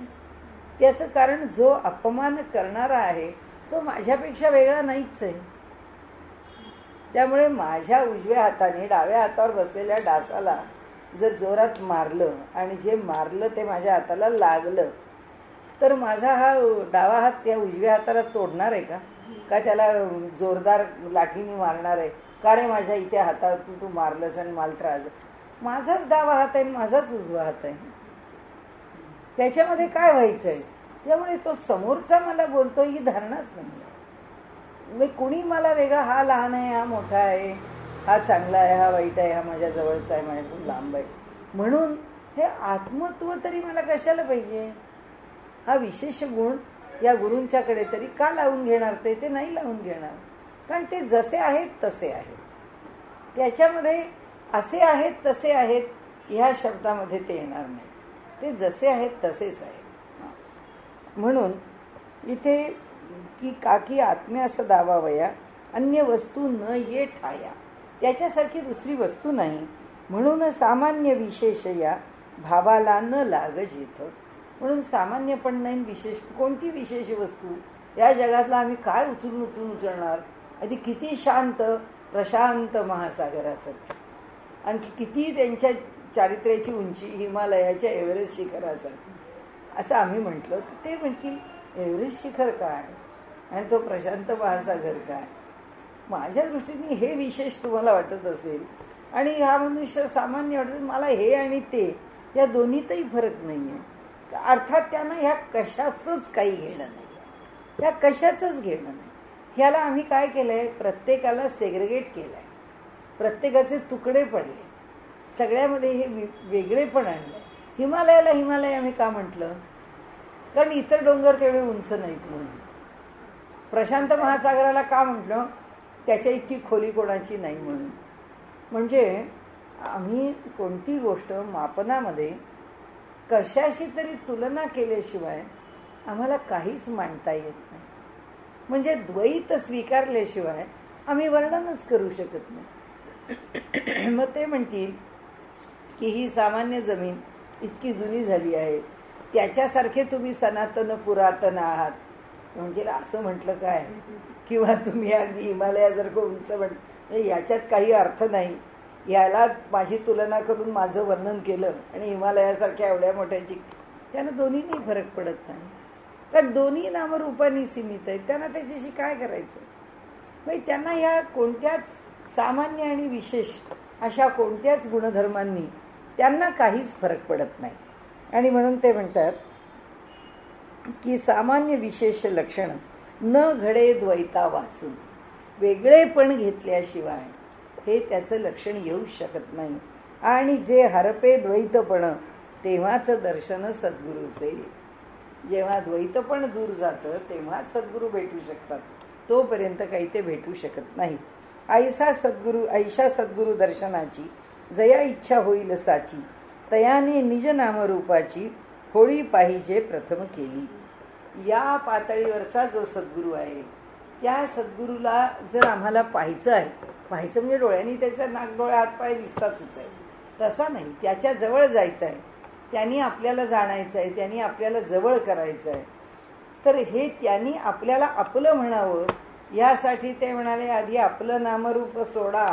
त्याचं कारण जो अपमान करणारा आहे तो माझ्यापेक्षा वेगळा नाहीच आहे. त्यामुळे माझ्या उजव्या हाताने डाव्या हातावर बसलेल्या डासाला जर जोरात मारलं आणि जे मारलं ते माझ्या हाताला लागलं तर माझा हा डावा हात त्या उजव्या हाताला तोडणार आहे का त्याला जोरदार लाठीने मारणार आहे का रे माझ्या इथे हातावर तू मारलंस आणि मला त्रास. माझाच डावा हात आहे, माझाच उजवा हात आहे. त्याच्यामध्ये काय व्हायचं आहे. त्यामुळे तो समोरचा मला बोलतो ही धारणाच नाही आहे. मी कुणी मला वेगळा, हा लहान आहे, हा मोठा आहे, हा चांगला आहे, हा वाईट आहे, हा माझ्या जवळचा आहे, माझ्याकडून लांब आहे, म्हणून हे आत्मत्व तरी मला कशाला पाहिजे. हा विशेष गुण या गुरूंच्याकडे तरी का लावून घेणार. ते नाही लावून घेणार, कारण ते जसे आहेत तसे आहेत. त्याच्यामध्ये असे आहेत तसे आहेत ह्या शब्दामध्ये ते येणार नाही. ते जसे आहेत तसेच आहेत. म्हणून इथे की काकी आत्म्यास दावावया अन्य वस्तू न ये ठाया, त्याच्यासारखी दुसरी वस्तू नाही. म्हणून सामान्य विशेष या भावाला न लाग जेथ. म्हणून सामान्य पण नाही, विशेष कोणती विशेष वस्तू या जगातला आम्ही काय उचलून उचलणार. आधी किती शांत प्रशांत महासागरासारखी, आणखी किती त्यांच्या चारित्र्याची उंची हिमालयाच्या एव्हरेस्ट शिखरासारखी असं आम्ही म्हटलं तर ते म्हणतील एव्हरेस्ट शिखर काय आणि तो प्रशांत महासागर काय. माझ्या दृष्टीने हे विशेष तुम्हाला वाटत असेल आणि हा मनुष्य सामान्य वाटत, मला हे आणि ते या दोन्हीतही फरक नाही आहे. अर्थात त्यांना ह्या कशाचंच काही घेणं नाही, ह्या कशाचंच घेणं नाही. ह्याला आम्ही काय केलं आहे, प्रत्येकाला सेग्रिगेट केलं आहे, प्रत्येकाचे तुकडे पडले, सगळ्यामध्ये हे वेगळेपण आणलं. हिमालयाला हिमालय आम्ही का म्हटलं, कारण इतर डोंगर तेवढे उंच नाहीत म्हणून. प्रशांत महासागराला का म्हटलं, त्याच्या इतकी खोली कोणाची नाही म्हणून. म्हणजे आम्ही कोणती गोष्ट मापनामध्ये कशाशी तरी तुलना केल्याशिवाय आम्हाला काहीच मांडता येत नाही. म्हणजे द्वैत स्वीकारल्याशिवाय आम्ही वर्णनच करू शकत नाही. मग ते म्हणतील की ही सामान्य जमीन इतकी जुनी झाली आहे, त्याच्यासारखे तुम्ही सनातन पुरातन आहात. म्हणजे असं म्हटलं काय, किंवा तुम्ही अगदी हिमालयासारखं उंच याच्यात काही अर्थ नाही. याला माझी तुलना करून माझं वर्णन केलं आणि हिमालयासारख्या एवढ्या मोठ्याची, त्यानं दोन्हीही फरक पडत नाही. कारण दोन्ही नामरूपांनी सीमित आहेत, त्यांना त्याच्याशी काय करायचं. म्हणजे त्यांना ह्या कोणत्याच सामान्य आणि विशेष अशा कोणत्याच गुणधर्मांनी त्यांना काहीच फरक पडत नाही. आणि म्हणून ते म्हणतात की सामान्य विशेष लक्षण न घडे द्वैता वाचून. वेगळेपण घेतल्याशिवाय हे त्याचं लक्षण येऊ शकत नाही. आणि जे हरपे द्वैतपण तेव्हाच दर्शन सद्गुरूचे. जेव्हा द्वैतपण दूर जातं तेव्हाच सद्गुरू भेटू शकतात, तोपर्यंत काही ते भेटू शकत नाहीत. ऐशा सद्गुरू दर्शनाची जया इच्छा होईल साची, तयाने निज नामरूपाची होळी पाहिजे प्रथम केली. या पातळीवरचा जो सद्गुरू आहे त्या सद्गुरूला जर आम्हाला पाहायचं आहे, पाहायचं म्हणजे डोळ्यांनी त्याचा नाक डोळे हातपाय दिसतातच आहे, तसा नाही, त्याच्या जवळ जायचं आहे, त्यांनी आपल्याला जाणायचं आहे, त्यांनी आपल्याला जवळ करायचं आहे. तर हे त्यांनी आपल्याला आपलं म्हणावं यासाठी ते म्हणाले आधी आपलं नामरूप सोडा.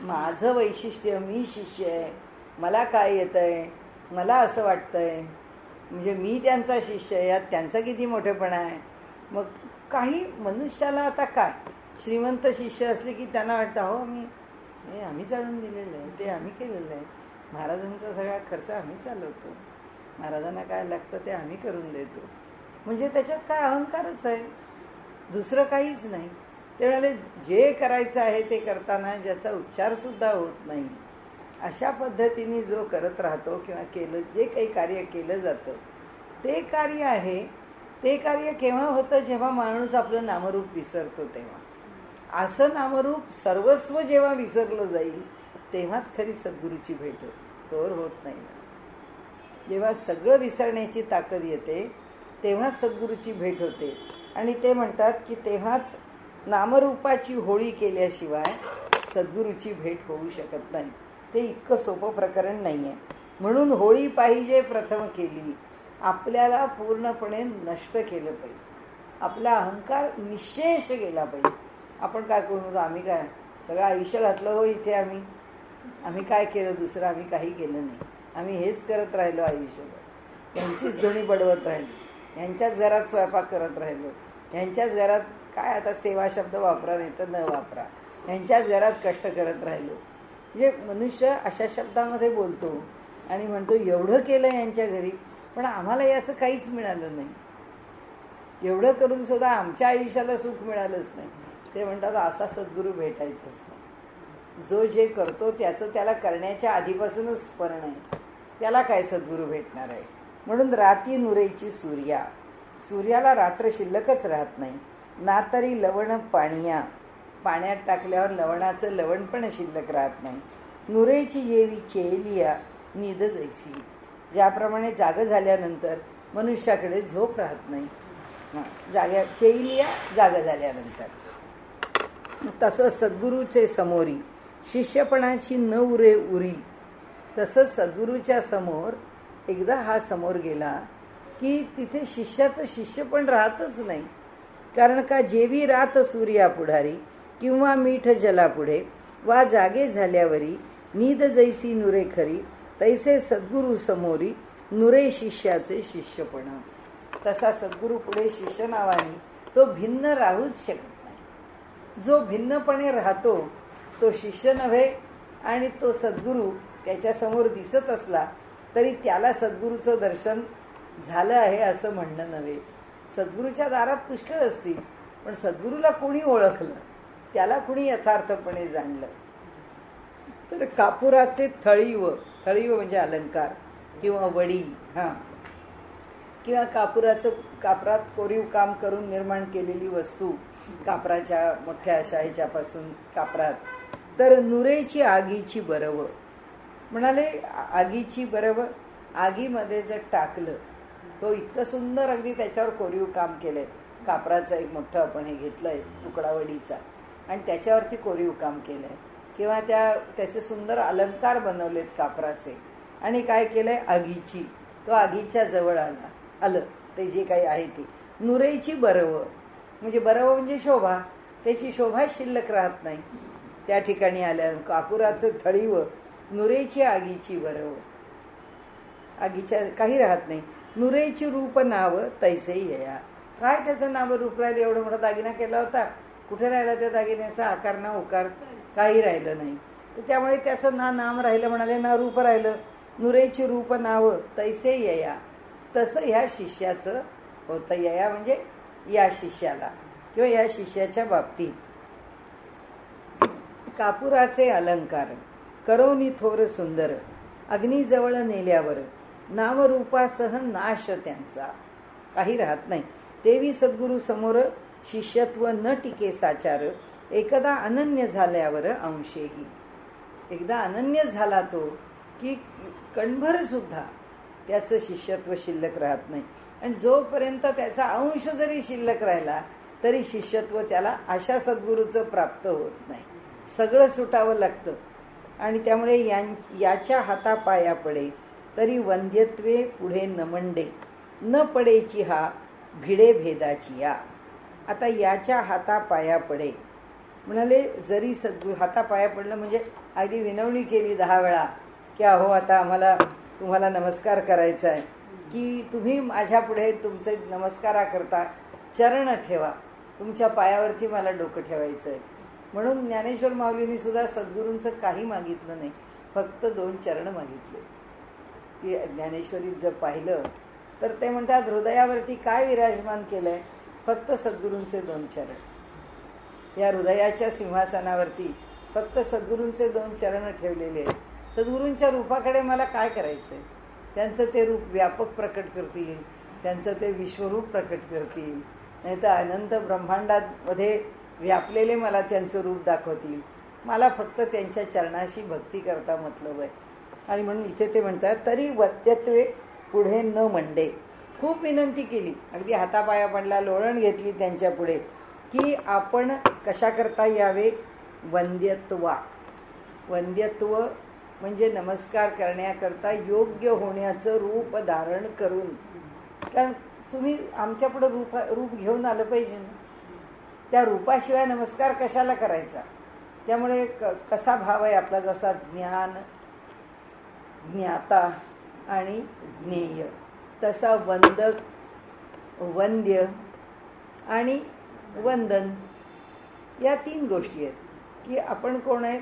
माझं वैशिष्ट्य, मी शिष्य आहे, मला काय येतं आहे, मला असं वाटतं आहे, म्हणजे मी त्यांचा शिष्य आहे, यात त्यांचा किती मोठेपणा आहे. मग काही मनुष्याला आता काय, श्रीमंत शिष्य असले की त्यांना वाटतं हो आम्ही जाणून दिलेलं आहे, ते आम्ही केलेलं आहे, महाराजांचा सगळा खर्च आम्ही चालवतो, महाराजांना काय लागतं ते आम्ही करून देतो. म्हणजे त्याच्यात काय अहंकारच आहे, दुसरं काहीच नाही. ते म्हणाले जे करायचं आहे ते करताना ज्याचा उच्चारसुद्धा होत नाही अशा पद्धतीने जो करत राहतो किंवा केलं जे काही कार्य केलं जातं ते कार्य आहे. ते कार्य केव्हा होतं, जेव्हा माणूस आपलं नामरूप विसरतो तेव्हा. असं नामरूप सर्वस्व जेव्हा विसरलं जाईल तेव्हाच खरी सद्गुरूची भेट होते, तोवर होत नाही. जेव्हा सगळं विसरण्याची ताकद येते तेव्हाच सद्गुरूची भेट होते. आणि ते म्हणतात की तेव्हाच नामरूपाची होळी केल्याशिवाय सद्गुरूची भेट होऊ शकत नाही. ते इतकं सोपं प्रकरण नाही आहे. म्हणून होळी पाहिजे प्रथम केली. आपल्याला पूर्णपणे नष्ट केलं पाहिजे, आपला अहंकार निःशेष गेला पाहिजे. आपण काय करू, आम्ही काय सगळं आयुष्य घातलं हो इथे, आम्ही काय केलं दुसरं, आम्ही काही केलं नाही, आम्ही हेच करत राहिलो आयुष्यभर, यांचीच धुणी बडवत राहिलो, यांच्याच घरात स्वयंपाक करत राहिलो, यांच्याच घरात काय आता सेवा शब्द वापरा नाही तर न वापरा, यांच्याच घरात कष्ट करत राहिलो. म्हणजे मनुष्य अशा शब्दामध्ये बोलतो आणि म्हणतो एवढं केलं यांच्या घरी, पण आम्हाला याचं काहीच मिळालं नाही. एवढं करून सुद्धा आमच्या आयुष्याला सुख मिळालंच नाही. ते म्हणतात असा सद्गुरू भेटायचाच नाही. जो जे करतो त्याचं त्याला करण्याच्या आधीपासूनच स्मरण आहे, त्याला काय सद्गुरू भेटणार आहे. म्हणून राती नुरेची सूर्या, सूर्याला रात्र शिल्लकच राहत नाही. ना तरी लवण पाणिया, पाण्यात टाकल्यावर लवणाचं लवण पण शिल्लक राहत नाही. नुरेची जेवी चेलिया निद जैसी, ज्याप्रमाणे जागं झाल्यानंतर मनुष्याकडे झोप राहत नाही. जाग्या चेलिया जागं झाल्यानंतर, तसं सद्गुरूचे समोरी शिष्यपणाची न उरे उरी. तसंच सद्गुरूच्या समोर एकदा हा समोर गेला की तिथे शिष्याचं शिष्य पण राहतच नाही. कारण का जेवी रात सूर्या पुढारी किंवा मीठ जलापुढे वा जागे झाल्यावरी नीद जैसी नुरे खरी, तैसे सद्गुरू समोरी नुरे शिष्याचे शिष्यपण. तसा सद्गुरू पुढे शिष्य नावाने तो भिन्न राहूच शकत नाही. जो भिन्नपणे राहतो तो शिष्य नव्हे, आणि तो सद्गुरू त्याच्यासमोर दिसत असला तरी त्याला सद्गुरूचं दर्शन झालं आहे असं म्हणणं नव्हे. सद्गुरूच्या दारात पुष्कळ असतील, पण सद्गुरूला कोणी ओळखलं, त्याला कुणी यथार्थपणे जाणलं. तर कापुराचे थळीव, थळीव म्हणजे अलंकार किंवा वडी, किंवा कापरात कोरीव काम करून निर्माण केलेली वस्तू, कापराच्या मोठ्या अशा ह्याच्यापासून कापरात. तर नुरेची आगीची बरव, म्हणाले आगीची बरव, आगीमध्ये जर टाकलं, तो इतकं सुंदर अगदी त्याच्यावर कोरीव काम केलंय. कापराचं एक मोठं आपण हे घेतलंय तुकडा वडीचा, आणि त्याच्यावरती कोरीव काम केलंय, किंवा त्याचे सुंदर अलंकार बनवलेत कापराचे, आणि काय केलंय आगीची, तो आगीच्या जवळ आलं ते जे काही आहे ते. नुरेची बरव म्हणजे बरव म्हणजे शोभा, त्याची शोभा शिल्लक राहत नाही. त्या ठिकाणी आल्या कापुराचं थळीव, नुरेची आगीची बरव, आगीच्या काही राहत नाही. नुरेची रूप नाव तैसे येया, काय त्याचं नाव रूप राहिलं. एवढं मोठा दागिना केला होता, कुठे राहिला त्या दागिन्याचा आकार ना उकार, काही राहिलं नाही. तर त्यामुळे त्याचं ना नाम राहिलं म्हणाले, ना रूप राहिलं. नुरेची रूप नाव तैसे येया, तसं ह्या शिष्याचं होतं. यया म्हणजे या शिष्याला किंवा या शिष्याच्या बाबतीत. कापुराचे अलंकार करोनी थोर सुंदर, अग्नीजवळ नेल्यावर नामरूपासह नाश त्यांचा, काही राहत नाही. तेवी सद्गुरू समोर शिष्यत्व न टिके साचार, एकदा अनन्य झाल्यावर अंशेही. एकदा अनन्य झाला तो की कणभर सुद्धा त्याचं शिष्यत्व शिल्लक राहत नाही. आणि जोपर्यंत त्याचा अंश जरी शिल्लक राहिला तरी शिष्यत्व त्याला अशा सद्गुरूचं प्राप्त होत नाही. सगळं सुटावं लागतं. आणि त्यामुळे याच्या हातापाया पडे तरी वंद्यत्वे पुढे नमंडे, न पडेची हा भिडे भेदाची या. आता याच्या हातापाया पडे म्हणाले, जरी सद्गुरू हातापाया पडलं म्हणजे अगदी विनवणी केली 10 वेळा की अहो आता आम्हाला तुम्हाला नमस्कार करायचा आहे, की तुम्ही माझ्या पुढे तुमचे नमस्कारा करता चरण ठेवा, तुमच्या पायावरती मला डोकं ठेवायचं आहे. म्हणून ज्ञानेश्वर माऊलींनी सुद्धा सद्गुरूंचं काही मागितलं नाही, फक्त 2 चरण मागितले. की ज्ञानेश्वरीत जर पाहिलं तर ते म्हणतात हृदयावरती काय विराजमान केलंय, फक्त सद्गुरूंचे 2 चरण. या हृदयाच्या सिंहासनावरती फक्त सद्गुरूंचे 2 चरण ठेवलेले आहेत. सद्गुरूंच्या रूपाकडे मला काय करायचं आहे. त्यांचं ते रूप व्यापक प्रकट करतील, त्यांचं ते विश्वरूप प्रकट करतील, नाही तर अनंत ब्रह्मांडामध्ये व्यापलेले मला त्यांचं रूप दाखवतील. मला फक्त त्यांच्या चरणाशी भक्ती करता मतलब आहे. आणि म्हणून इथे ते म्हणतात तरी वद्यत्वे पुढे न मंडे. खूप विनंती केली, अगदी हातापाया पडला, लोळण घेतली त्यांच्या पुढे की आपण कशा करता यावे. वंद्यत्वा, वंद्यत्व म्हणजे नमस्कार करण्याकरता योग्य होण्याचं रूप धारण करून. कारण तुम्ही आमच्या पुढे रूप घेऊन आलं पाहिजे ना, त्या रूपाशिवाय नमस्कार कशाला करायचा. त्यामुळे कसा भाव आहे आपला, जसा ज्ञान, ज्ञाता आणि ज्ञेय, तसा वंदक, वंद्य आणि वंदन, या 3 गोष्टी आहेत. की आपण कोण आहे,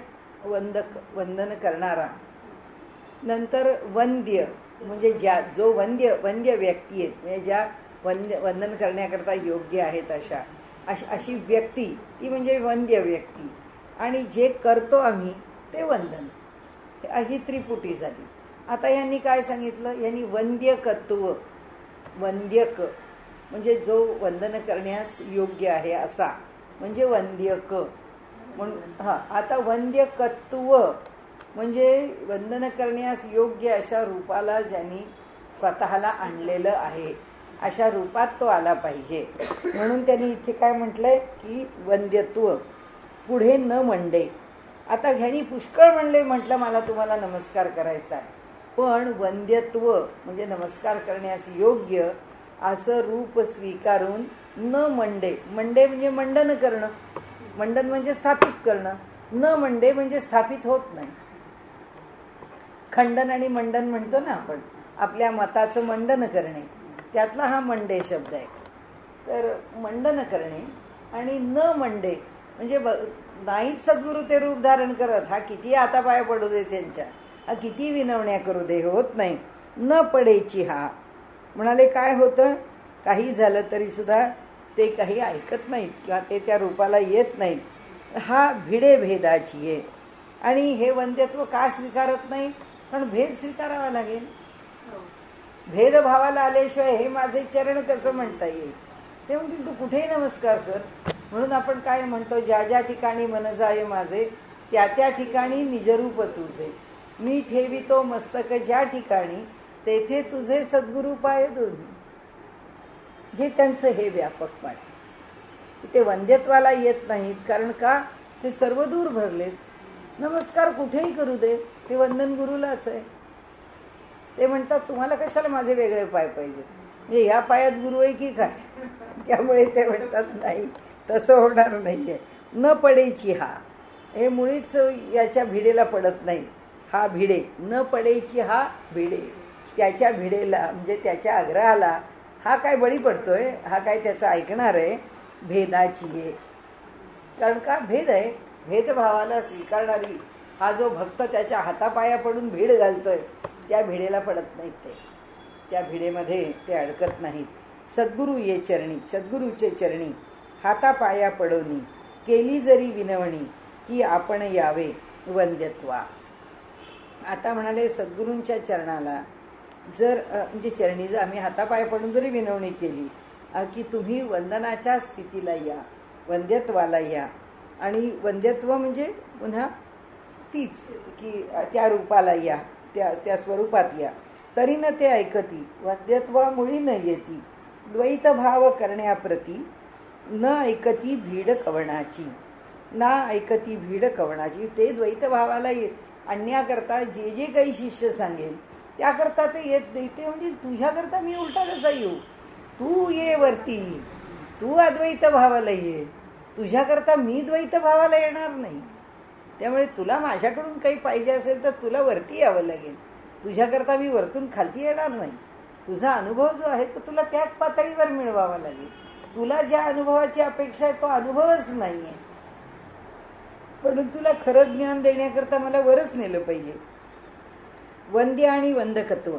वंदन करणारा, नंतर वंद्य म्हणजे जो वंद्य व्यक्ती आहेत, म्हणजे ज्या वंदन करण्याकरता योग्य आहेत अशी व्यक्ती, ती म्हणजे वंद्य व्यक्ती. आणि जे करतो आम्ही ते वंदन, ही त्रिपुटी झाली. आता यांनी काय सांगितलं, यांनी वंद्यकत्व, वंद्यक म्हणजे जो वंदन करण्यास योग्य आहे असा, म्हणजे वंद्यक म्हणून. आता वंद्यकत्व म्हणजे वंदन करण्यास योग्य अशा रूपाला ज्यांनी स्वतःला आणलेलं आहे, अशा रूपात तो आला पाहिजे. म्हणून त्यांनी इथे काय म्हटलंय की वंद्यत्व पुढे न मंडे. आता ह्यांनी पुष्कळ म्हटलं मला तुम्हाला नमस्कार करायचा आहे, पण वंद्यत्व म्हणजे नमस्कार करण्यास योग्य असं रूप स्वीकारून न मंडे. मंडे म्हणजे मंडन करणं, मंडन म्हणजे स्थापित करणं, न मंडे म्हणजे स्थापित होत नाही. खंडन आणि मंडन म्हणतो ना आपण, आपल्या मताचं मंडन करणे, त्यातला हा मंडे शब्द आहे. तर मंडन करणे आणि न मंडे म्हणजे नाहीच सद्गुरू ते रूप धारण करत, हा किती हातापाया पडू दे त्यांच्या, हा किती विनवण्या करू दे, होत नाही. न पडेची हा म्हणाले काय होतं, काही झालं तरी सुद्धा ते काही ऐकत नाहीत किंवा ते त्या रूपाला येत नाहीत. हा भिडे भेदाची आहे. आणि हे वंद्यत्व का स्वीकारत नाही, कारण भेद स्वीकारावा लागेल. भेदभावाला आल्याशिवाय हे माझे चरण कसं म्हणता येईल. ते म्हणतील तू कुठेही नमस्कार कर. म्हणून आपण काय म्हणतो, ज्या ज्या ठिकाणी मन जाय माझे त्या त्या ठिकाणी निजरूप तुझे, मी ठेवितो मस्तक ज्या ठिकाणी तेथे तुझे सद्गुरू पाय दोन्ही. हे त्यांचं हे व्यापकपण आहे. ते वंद्यत्वाला येत नाहीत, कारण का, ते सर्व दूर भरलेत. नमस्कार कुठेही करू दे, हे वंदन गुरुलाच आहे. ते म्हणतात तुम्हाला कशाला माझे वेगळे पाय पाहिजे, म्हणजे ह्या पायात गुरु आहे की काय. त्यामुळे ते म्हणतात नाही, तसं होणार नाहीये. न पडेची हा, हे मुळीच याच्या भिडेला पडत नाही. हा भिडे, न पडेची हा भिडे, त्याच्या भिडेला म्हणजे त्याच्या आग्रहाला हा काय बळी पडतोय, हा काय त्याचं ऐकणार आहे. भेदाची आहे, कारण का भेद आहे. भेदभावाला स्वीकारणारी हा जो भक्त त्याच्या हातापाया पडून भीड घालतोय, त्या भिडेला पडत नाहीत. ते त्या भिडेमध्ये ते अडकत नाहीत. सद्गुरू ये चरणी, सद्गुरूचे चरणी हातापाया पडवणी, केली जरी विनवणी की आपण यावे वंद्यत्वा. आता म्हणाले सद्गुरूंच्या चरणाला जर म्हणजे चरणी जर आम्ही हातापाया पडून जरी विनवणी केली की तुम्ही वंदनाच्या स्थितीला या, वंद्यत्वाला या. आणि वंद्यत्व म्हणजे पुन्हा तीच की त्या रूपाला या, त्या स्वरूपात या. तरी न ते ऐकती, वंद्यत्वामुळी न येती, द्वैत भाव करण्याप्रती न ऐकती भीड कवणाची, ना ऐकती भीड कवणाची. ते द्वैत भावाला आणण्याकरता जे जे काही शिष्य सांगेल त्याकरता ते येत नाही. ते म्हणजे तुझ्याकरता मी उलटा कसा येऊ, तू ये वरती, तू अद्वैत भावाला ये, तुझ्याकरता मी द्वैत भावाला येणार नाही. त्यामुळे तुला माझ्याकडून काही पाहिजे असेल तर तुला वरती यावं लागेल, तुझ्याकरता मी वरतून खालती येणार नाही. तुझा अनुभव जो आहे तो तुला त्याच पातळीवर मिळवावा लागेल. तुला ज्या अनुभवाची अपेक्षा आहे तो अनुभवच नाही आहे, म्हणून तुला खरं ज्ञान देण्याकरता मला वरच नेलं पाहिजे. वंद्य आणि वंदकत्व,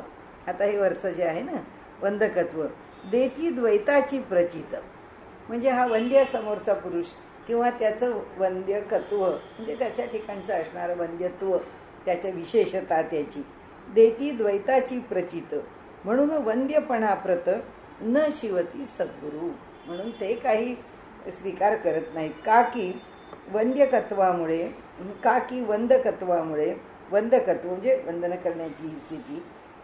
आता हे वरचं जे आहे ना वंदकत्व, देती द्वैताची प्रचित, म्हणजे हा वंद्य समोरचा पुरुष किंवा त्याचं वंद्यकत्व म्हणजे त्याच्या ठिकाणचं असणारं वंद्यत्व, त्याच्या विशेषता त्याची देती द्वैताची प्रचित. म्हणून वंद्यपणाप्रत न शिवती सद्गुरू, म्हणून ते काही स्वीकार करत नाहीत. का की वंद्यकत्वामुळे, का की वंदकत्वामुळे, वंदकत्व म्हणजे वंदन करण्याची ही स्थिती,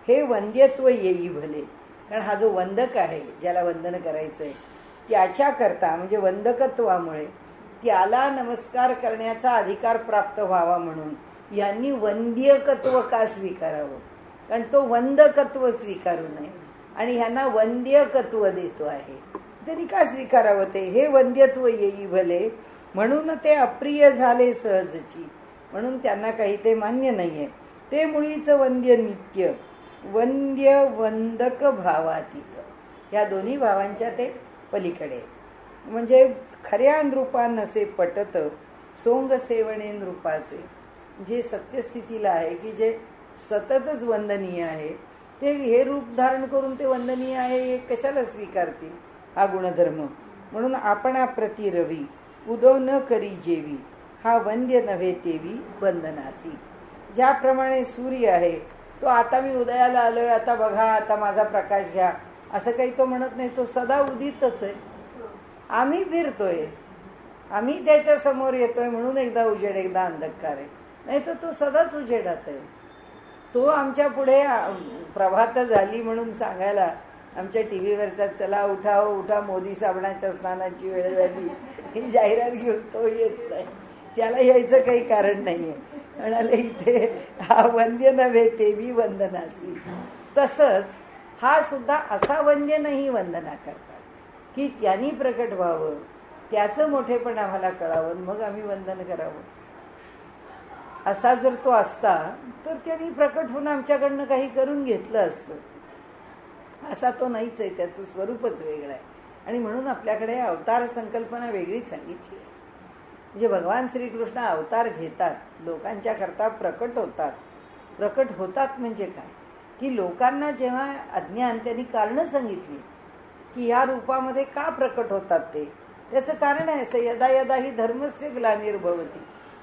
हे वंद्यत्व येई भले. कारण हा जो वंदक आहे ज्याला वंदन करायचं आहे त्याच्याकरता म्हणजे वंदकत्वामुळे त्याला नमस्कार करण्याचा अधिकार प्राप्त व्हावा म्हणून यांनी वंद्यकत्व का स्वीकारावं, कारण तो वंदकत्व स्वीकारू नये आणि ह्यांना वंद्यकत्व देतो आहे. त्यांनी का स्वीकारावं ते, हे वंद्यत्व येई भले म्हणून ते अप्रिय झाले सहजची, म्हणून त्यांना काही ते मान्य नाही आहे. ते मुळीच वंद्य नित्य, वंद्य वंदक भावातीत, ह्या दोन्ही भावांच्या ते पलीकडे. म्हणजे खऱ्या नृपा नसे पटत सोंग सेवणे नृपाचे, जे सत्यस्थितीला आहे की जे सततच वंदनीय आहे ते हे रूप धारण करून ते वंदनीय आहे हे कशाला स्वीकारतील हा गुणधर्म. म्हणून आपणाप्रती रवी उदो न करी जेवी, हा वंद्य नव्हे तेवी वंदनासी. ज्याप्रमाणे सूर्य आहे तो आता मी उदयाला आलोय, आता बघा, आता माझा प्रकाश घ्या, असं काही तो म्हणत नाही. तो सदा उदितच आहे. आम्ही फिरतोय, आम्ही त्याच्या समोर येतोय म्हणून एकदा उजेड एकदा अंधकार आहे, नाही तर तो सदाच उजेडात आहे. तो आमच्या पुढे प्रभात झाली म्हणून सांगायला आमच्या टी व्हीवरचा चला उठा हो उठा मोदी साबणाच्या स्नानाची वेळ झाली ही जाहिरात घेऊन तो येत नाही. त्याला यायचं काही कारण नाही आहे. म्हणाले इथे हा वंद्य नव्हे तेवी वंदनासी. तसंच हा सुद्धा असा वंद्य नाही वंदना करतात की त्यांनी प्रकट व्हावं, त्याचं मोठेपण आम्हाला कळावं, मग आम्ही वंदन करावं. असा जर तो असता तर त्यांनी प्रकट होऊन आमच्याकडनं काही करून घेतलं असतं. असा तो नाहीच आहे, त्याचं स्वरूपच वेगळं आहे. आणि म्हणून आपल्याकडे अवतार संकल्पना वेगळीच सांगितली आहे. म्हणजे भगवान श्रीकृष्ण अवतार घेतात, लोकांच्या करता प्रकट होतात. प्रकट होतात म्हणजे काय की लोकांना जेव्हा अज्ञान त्यांनी कारणं सांगितली की ह्या रूपामध्ये का प्रकट होतात ते, त्याचं कारण आहे असं यदा यदा ही धर्मस्य ग्लानिर्भवती.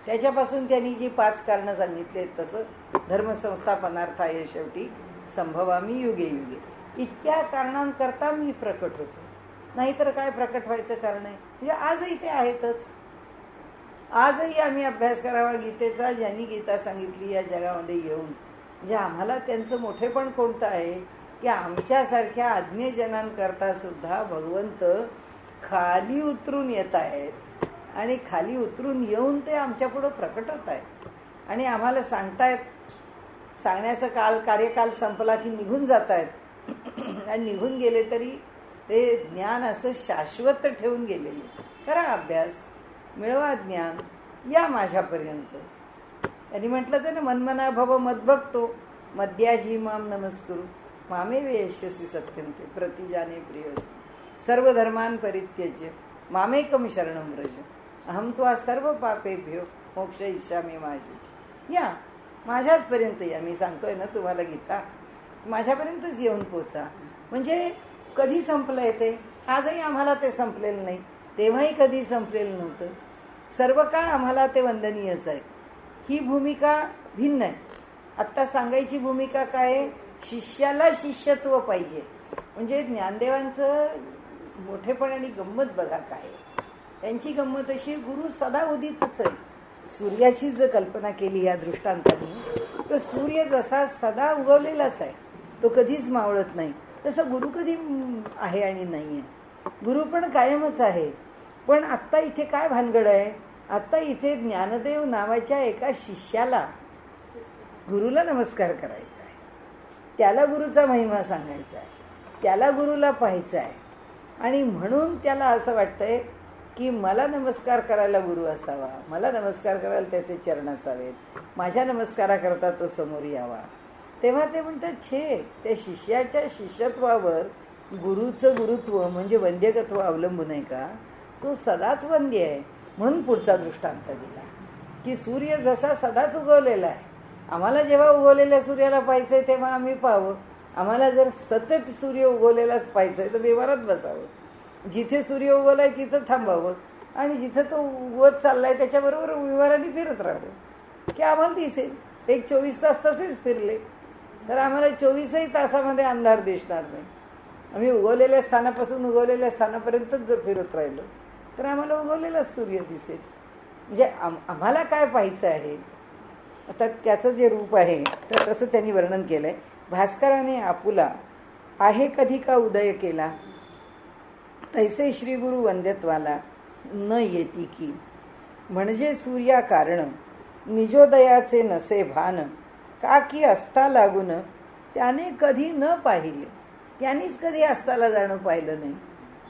त्याच्यापासून त्यांनी जी 5 कारणं सांगितली तसं धर्मसंस्थापनार्थाय शेवटी संभवामी युगे युगे, इतक्या कारणांकरता मी प्रकट होतो. नाहीतर काय प्रकट व्हायचं कारण आहे. म्हणजे आजही ते आहेतच. आजही आम्ही अभ्यास करावा गीतेचा, ज्यांनी गीता सांगितली या जगामध्ये येऊन. म्हणजे आम्हाला त्यांचं मोठेपण कोणतं आहे की आमच्यासारख्या अज्ञजनांकरता सुद्धा भगवंत खाली उतरून येत आहेत आणि खाली उतरून येऊन ते आमच्यापुढं प्रकट होत आहेत आणि आम्हाला सांगतायत. सांगण्याचा कार्यकाल संपला की निघून जात आहेत आणि निघून गेले तरी ते ज्ञान असं शाश्वत ठेवून गेलेले. करा अभ्यास, मिळवा ज्ञान, या माझ्यापर्यंत. त्यांनी म्हटलंच आहे ना, मनमना भव मद्भक्तो मद्याजी माम नमस्कुरु मामे वेयस्यसि सत्यंते प्रतिजाने प्रियसी सर्व धर्मान परित्यज्य मामेकम शरणं व्रज अहम त्वा सर्व पापेभ्यो मोक्ष इच्छामि मा शुची. या माझ्याचपर्यंत या. मी सांगतोय ना तुम्हाला गीता, माझ्यापर्यंतच येऊन पोचा. म्हणजे कधी संपलं आहे ते? आजही आम्हाला ते संपलेलं नाही, तेव्हाही कधी संपलेलं नव्हतं. सर्व काळ आम्हाला ते वंदनीयच आहे. ही भूमिका भिन्न आहे. आत्ता सांगायची भूमिका काय आहे? शिष्याला शिष्यत्व पाहिजे. म्हणजे ज्ञानदेवांचं मोठेपण आणि गंमत बघा काय आहे. त्यांची गंमत अशी, गुरु सदा उदितच आहे. सूर्याची जर कल्पना केली या दृष्टांताने तर सूर्य जसा सदा उगवलेलाच आहे, तो कधीच मावळत नाही. तसं गुरु कधी आहे आणि नाही आहे. गुरु पण कायमच आहे. पण आत्ता इथे काय भानगड आहे? आत्ता इथे ज्ञानदेव नावाच्या एका शिष्याला गुरुला नमस्कार करायचा आहे, त्याला गुरुचा महिमा सांगायचा आहे, त्याला गुरुला पाहायचं आहे. आणि म्हणून त्याला असं वाटतंय की मला नमस्कार करायला गुरु असावा, मला नमस्कार करायला त्याचे चरण असावेत, माझ्या नमस्काराकरता तो समोर यावा. तेव्हा ते म्हणतात, छे, त्या शिष्याच्या शिष्यत्वावर गुरुचं गुरुत्व म्हणजे वंद्यकत्व अवलंबून आहे का? तो सदाच वंद्य आहे. म्हणून पुढचा दृष्टांत दिला की सूर्य जसा सदाच उगवलेला आहे. आम्हाला जेव्हा उगवलेल्या सूर्याला पाहायचं आहे तेव्हा आम्ही पाहावं. आम्हाला जर सतत सूर्य उगवलेलाच पाहायचं आहे तर विमानात बसावं. जिथे सूर्य उगवला आहे तिथं थांबावं आणि जिथं तो उगवत चालला आहे त्याच्याबरोबर विमानाने फिरत राहावं की आम्हाला दिसेल. एक 24 तास तसेच फिरले तर आम्हाला 24ही तासामध्ये अंधार दिसणार नाही. आम्ही उगवलेल्या स्थानापासून उगवलेल्या स्थानापर्यंतच जर फिरत राहिलो तर आम्हाला उगवलेलाच सूर्य दिसेल. म्हणजे आम्हाला काय पाहायचं आहे? आता त्याचं जे रूप आहे तर तसं त्यांनी वर्णन केलं आहे. भास्कराने आपुला आहे कधी का उदय केला, तैसे श्रीगुरु वंद्यत्वाला न येती की. म्हणजे सूर्या कारण निजोदयाचे नसे भान, का की असता लागून त्याने कधी न पाहिले. त्यांनीच कधी अस्ताला जाणं पाहिलं नाही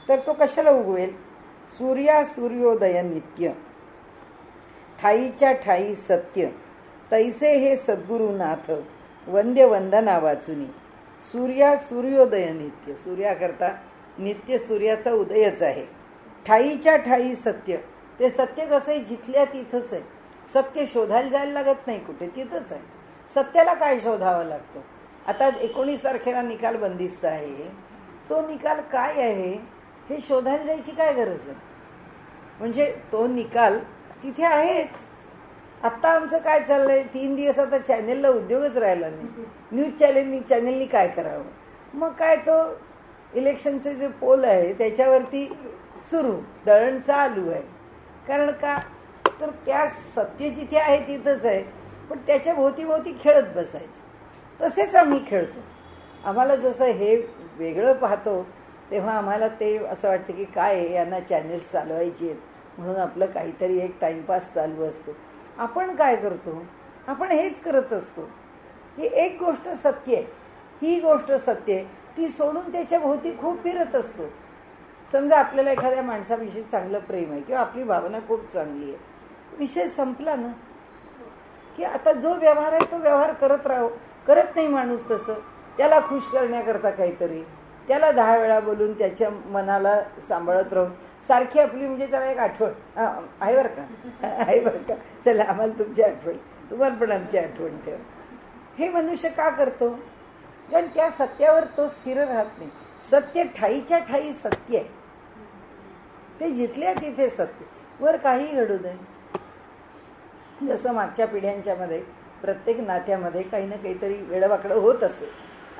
तर तो कशाला उगवेल? सूर्या सूर्योदय नित्य ठाईच्या ठाई सत्य, तैसे हे सद्गुरुनाथ वंद्य वंदना वाचुनी. सूर्या सूर्योदय नित्य, सूर्याकरता नित्य सूर्याचा उदयच आहे. ठाईच्या ठाई सत्य, ते सत्य कसं आहे? जिथल्या तिथंच आहे. सत्य शोधायला जायला लागत नाही कुठे, तिथंच आहे. सत्याला काय शोधावं लागतं? आता 19 तारखेला निकाल बंदिस्त आहे. तो निकाल काय आहे हे शोधायला जायची काय गरज आहे? म्हणजे तो निकाल तिथे आहेच. आत्ता आमचं काय चाललंय, 3 दिवस आता चॅनेलला उद्योगच राहिला नाही. न्यूज चॅनेलनी काय करावं? मग काय तो इलेक्शनचे जे पोल आहे त्याच्यावरती सुरू दळण चालू आहे. कारण का तर त्या सत्य जिथे आहे तिथंच आहे, पण त्याच्या भोवती खेळत बसायचं. तसेच आम्ही खेळतो. आम्हाला जसं हे वेगळं पाहतो तेव्हा आम्हाला ते असं वाटतं की काय आहे, यांना चॅनेल्स चालवायची आहेत म्हणून आपलं काहीतरी एक टाईमपास चालू असतो. आपण काय करतो? आपण हेच करत असतो की एक गोष्ट सत्य आहे, ही गोष्ट सत्य आहे, ती सोडून त्याच्या भोवती खूप फिरत असतो. समजा आपल्याला एखाद्या माणसाविषयी चांगलं प्रेम आहे किंवा आपली भावना खूप चांगली आहे, विषय संपला ना की आता जो व्यवहार आहे तो व्यवहार करत नाही माणूस. तसं त्याला खुश करण्याकरता काहीतरी त्याला 10 वेळा बोलून त्याच्या मनाला सांभाळत राहून सारखी आपली म्हणजे त्याला एक आठवण आहे बरं का, चला आम्हाला तुमची आठवण, तुम्हाला पण आमची आठवण ठेवा. हे मनुष्य का करतो? कारण त्या सत्यावर तो स्थिर राहत नाही. सत्य ठाईच्या ठाई सत्य आहे, ते जिथल्या तिथे सत्य. वर काही घडू नये. जसं मागच्या पिढ्यांच्या मध्ये प्रत्येक नात्यामध्ये काही ना काहीतरी वेडवाकडं होत असेल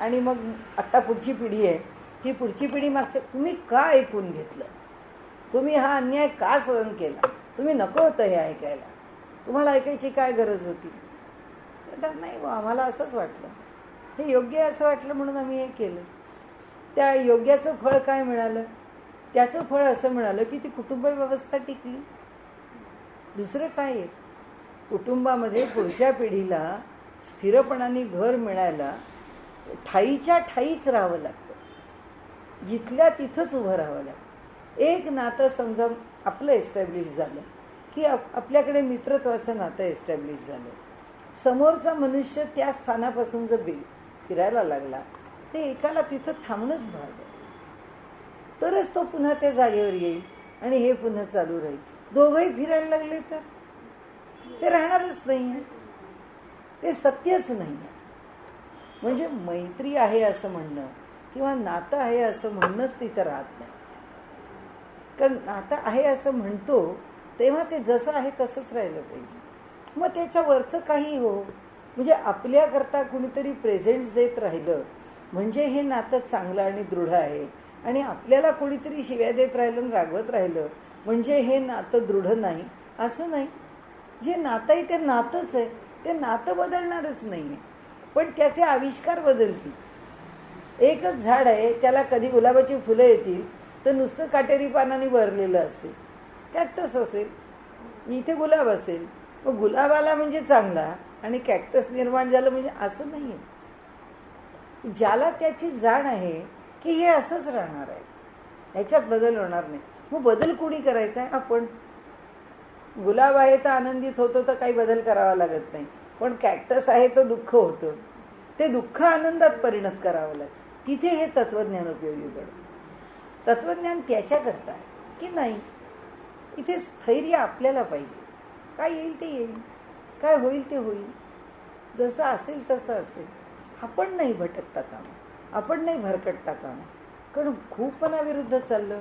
आणि मग आत्ता पुढची पिढी आहे, ती पुढची पिढी मागच्या तुम्ही का ऐकून घेतलं, तुम्ही हा अन्याय का सहन केला, तुम्ही नको होतं हे ऐकायला, तुम्हाला ऐकायची काय गरज होती? तर नाही, आम्हाला असंच वाटलं, हे योग्य आहे असं वाटलं म्हणून आम्ही हे केलं. त्या योग्याचं फळ काय मिळालं? त्याचं फळ असं मिळालं की ती कुटुंब व्यवस्था टिकली. दुसरं काय आहे? कुटुंबामध्ये पुढच्या पिढीला स्थिरपणाने घर मिळायला ठाईच्या ठाईच राहावं लागतं, जिथल्या तिथंच उभं राहावं लागतं. एक नातं समजा आपलं एस्टॅब्लिश झालं की आपल्याकडे मित्रत्वाचं नातं एस्टॅब्लिश झालं. समोरचा मनुष्य त्या स्थानापासून जर फिरायला लागला ते एकाला तिथं थांबणंच भाग आहे, तरच तो पुन्हा त्या जागेवर येईल आणि हे पुन्हा चालू राहील. दोघंही फिरायला लागले तर ते राहणारच नाही आहे, ते सत्यच नाही आहे. म्हणजे मैत्री आहे असं म्हणणं किंवा नातं आहे असं म्हणणंच तिथं राहत नाही. कारण नातं आहे असं म्हणतो तेव्हा ते जसं आहे तसंच राहिलं पाहिजे. मग त्याच्यावरचं काही हो, म्हणजे आपल्याकरता कुणीतरी प्रेझेंट्स देत राहिलं म्हणजे हे नातं चांगलं आणि दृढ आहे, आणि आपल्याला कोणीतरी शिव्या देत राहिलं आणि रागवत राहिलं म्हणजे हे नातं दृढ नाही असं नाही. जे नातं आहे ते नातंच आहे, ते नातं बदलणारच नाही आहे, पण त्याचे आविष्कार बदलतील. एकच झाड आहे, त्याला कधी गुलाबाची फुलं येतील तर नुसतं काटेरी पानांनी भरलेलं असेल, कॅक्टस असेल, इथे गुलाब असेल. मग गुलाबाला म्हणजे चांगला आणि कॅक्टस निर्माण झालं म्हणजे असं नाही आहे. ज्याला त्याची जाण आहे की हे असंच राहणार आहे, ह्याच्यात बदल होणार नाही, मग बदल कुणी करायचा आहे? आपण. गुलाब आहे तर आनंदित होतो तर काही बदल करावा लागत नाही, पण कॅक्टस आहे तर दुःख होतं, ते दुःख आनंदात परिणत करावं लागतं. तिथे हे तत्त्वज्ञान उपयोगी पडतं. तत्त्वज्ञान त्याच्याकरता आहे की नाही, इथे स्थैर्य आपल्याला पाहिजे. काय येईल ते येईल, काय होईल ते होईल, जसं असेल तसं असेल. आपण नाही भटकता कामा, आपण नाही भरकटता कामा. कारण खूप मनाविरुद्ध चाललं,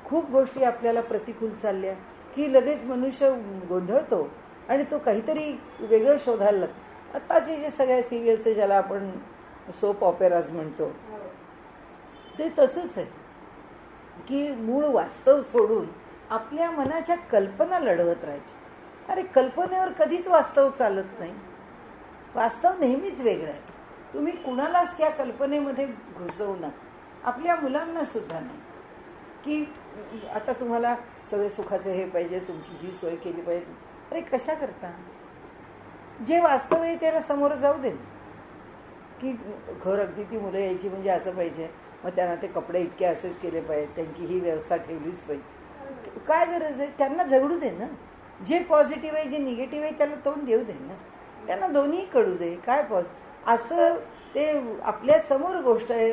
खूप गोष्टी आपल्याला प्रतिकूल चालल्या की लगेच मनुष्य गोंधळतो आणि तो काहीतरी वेगळं शोधायला लागतो. आत्ताचे जे सगळ्या सिरियल्स ज्याला आपण सोप ऑपेराज म्हणतो ते तसंच आहे की मूळ वास्तव सोडून आपल्या मनाच्या कल्पना लढवत राहायच्या. अरे कल्पनेवर कधीच वास्तव चालत नाही, वास्तव नेहमीच वेगळं आहे. तुम्ही कुणालाच त्या कल्पनेमध्ये घुसवू नका, आपल्या मुलांना सुद्धा नाही. की आता तुम्हाला सगळे सुखाचे हे पाहिजे, तुमची ही सोय केली पाहिजे. अरे कशा करता? जे वास्तव आहे त्याला समोर जाऊ दे. की घर अगदी ती मुलं यायची म्हणजे असं पाहिजे, मग त्यांना ते कपडे इतके असेच केले पाहिजे, त्यांची ही व्यवस्था ठेवलीच पाहिजे. काय गरज आहे? त्यांना झगडू दे ना. जे पॉझिटिव्ह आहे जे निगेटिव्ह आहे त्याला तोंड देऊ दे ना, त्यांना दोन्ही कळू दे. काय असं ते आपल्या समोर गोष्ट आहे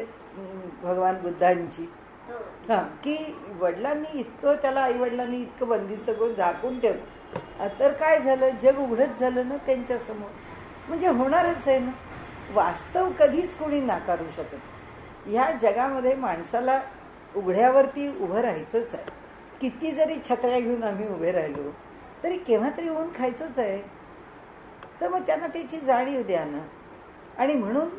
भगवान बुद्धांची, हां, की वडिलांनी इतकं त्याला आईवडिलांनी इतकं बंदिस्त करून झाकून ठेवलं तर काय झालं, जग उघडच झालं ना त्यांच्यासमोर. म्हणजे होणारच आहे ना. वास्तव कधीच कोणी नाकारू शकत. ह्या जगामध्ये माणसाला उघड्यावरती उभं राहायचंच आहे. किती जरी छत्र्या घेऊन आम्ही उभे राहिलो तरी केव्हा तरी ऊन खायचंच आहे. तर मग त्यांना त्याची जाणीव द्या ना. आणि म्हणून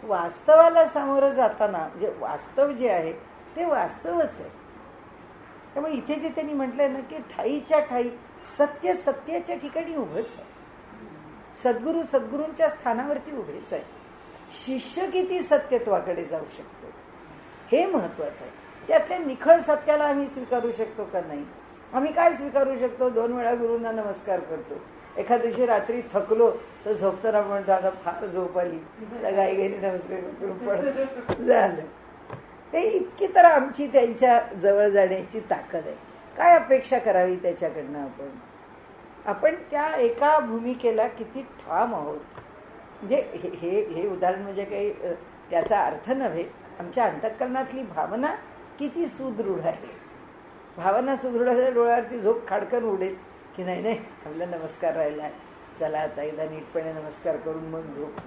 वास्तवाला सामोरं जाताना म्हणजे वास्तव जे आहे ते वास्तवच आहे. त्यामुळे इथे जे त्यांनी म्हटलंय ना की ठाईच्या ठाई सत्य सत्याच्या ठिकाणी उभंच आहे. सद्गुरू सद्गुरूंच्या स्थानावरती उभेच आहे. शिष्य किती सत्यत्वाकडे जाऊ शकतो हे महत्वाचं आहे. त्यातल्या निखळ सत्याला आम्ही स्वीकारू शकतो का नाही. आम्ही काय स्वीकारू शकतो. 2 वेळा गुरूंना नमस्कार करतो. एखाद दिवशी रात्री थकलो तर झोपताना म्हणतो आता फार झोप आली, गाईगाईने नमस्कार करून पडतो, झालं. ते इतकी तर आमची त्यांच्या जवळ जाण्याची ताकद आहे. काय अपेक्षा करावी त्याच्याकडनं आपण त्या एका भूमिकेला किती ठाम आहोत. म्हणजे हे उदाहरण म्हणजे काही त्याचा अर्थ नव्हे. आमच्या अंतःकरणातली भावना किती सुदृढ आहे. भावना सुदृढ आहे. डोळ्यावरची झोप खाडकन उडेल की नाही नाही आपला नमस्कार राहिला आहे, चला आता एकदा नीटपणे नमस्कार करून मग झोप.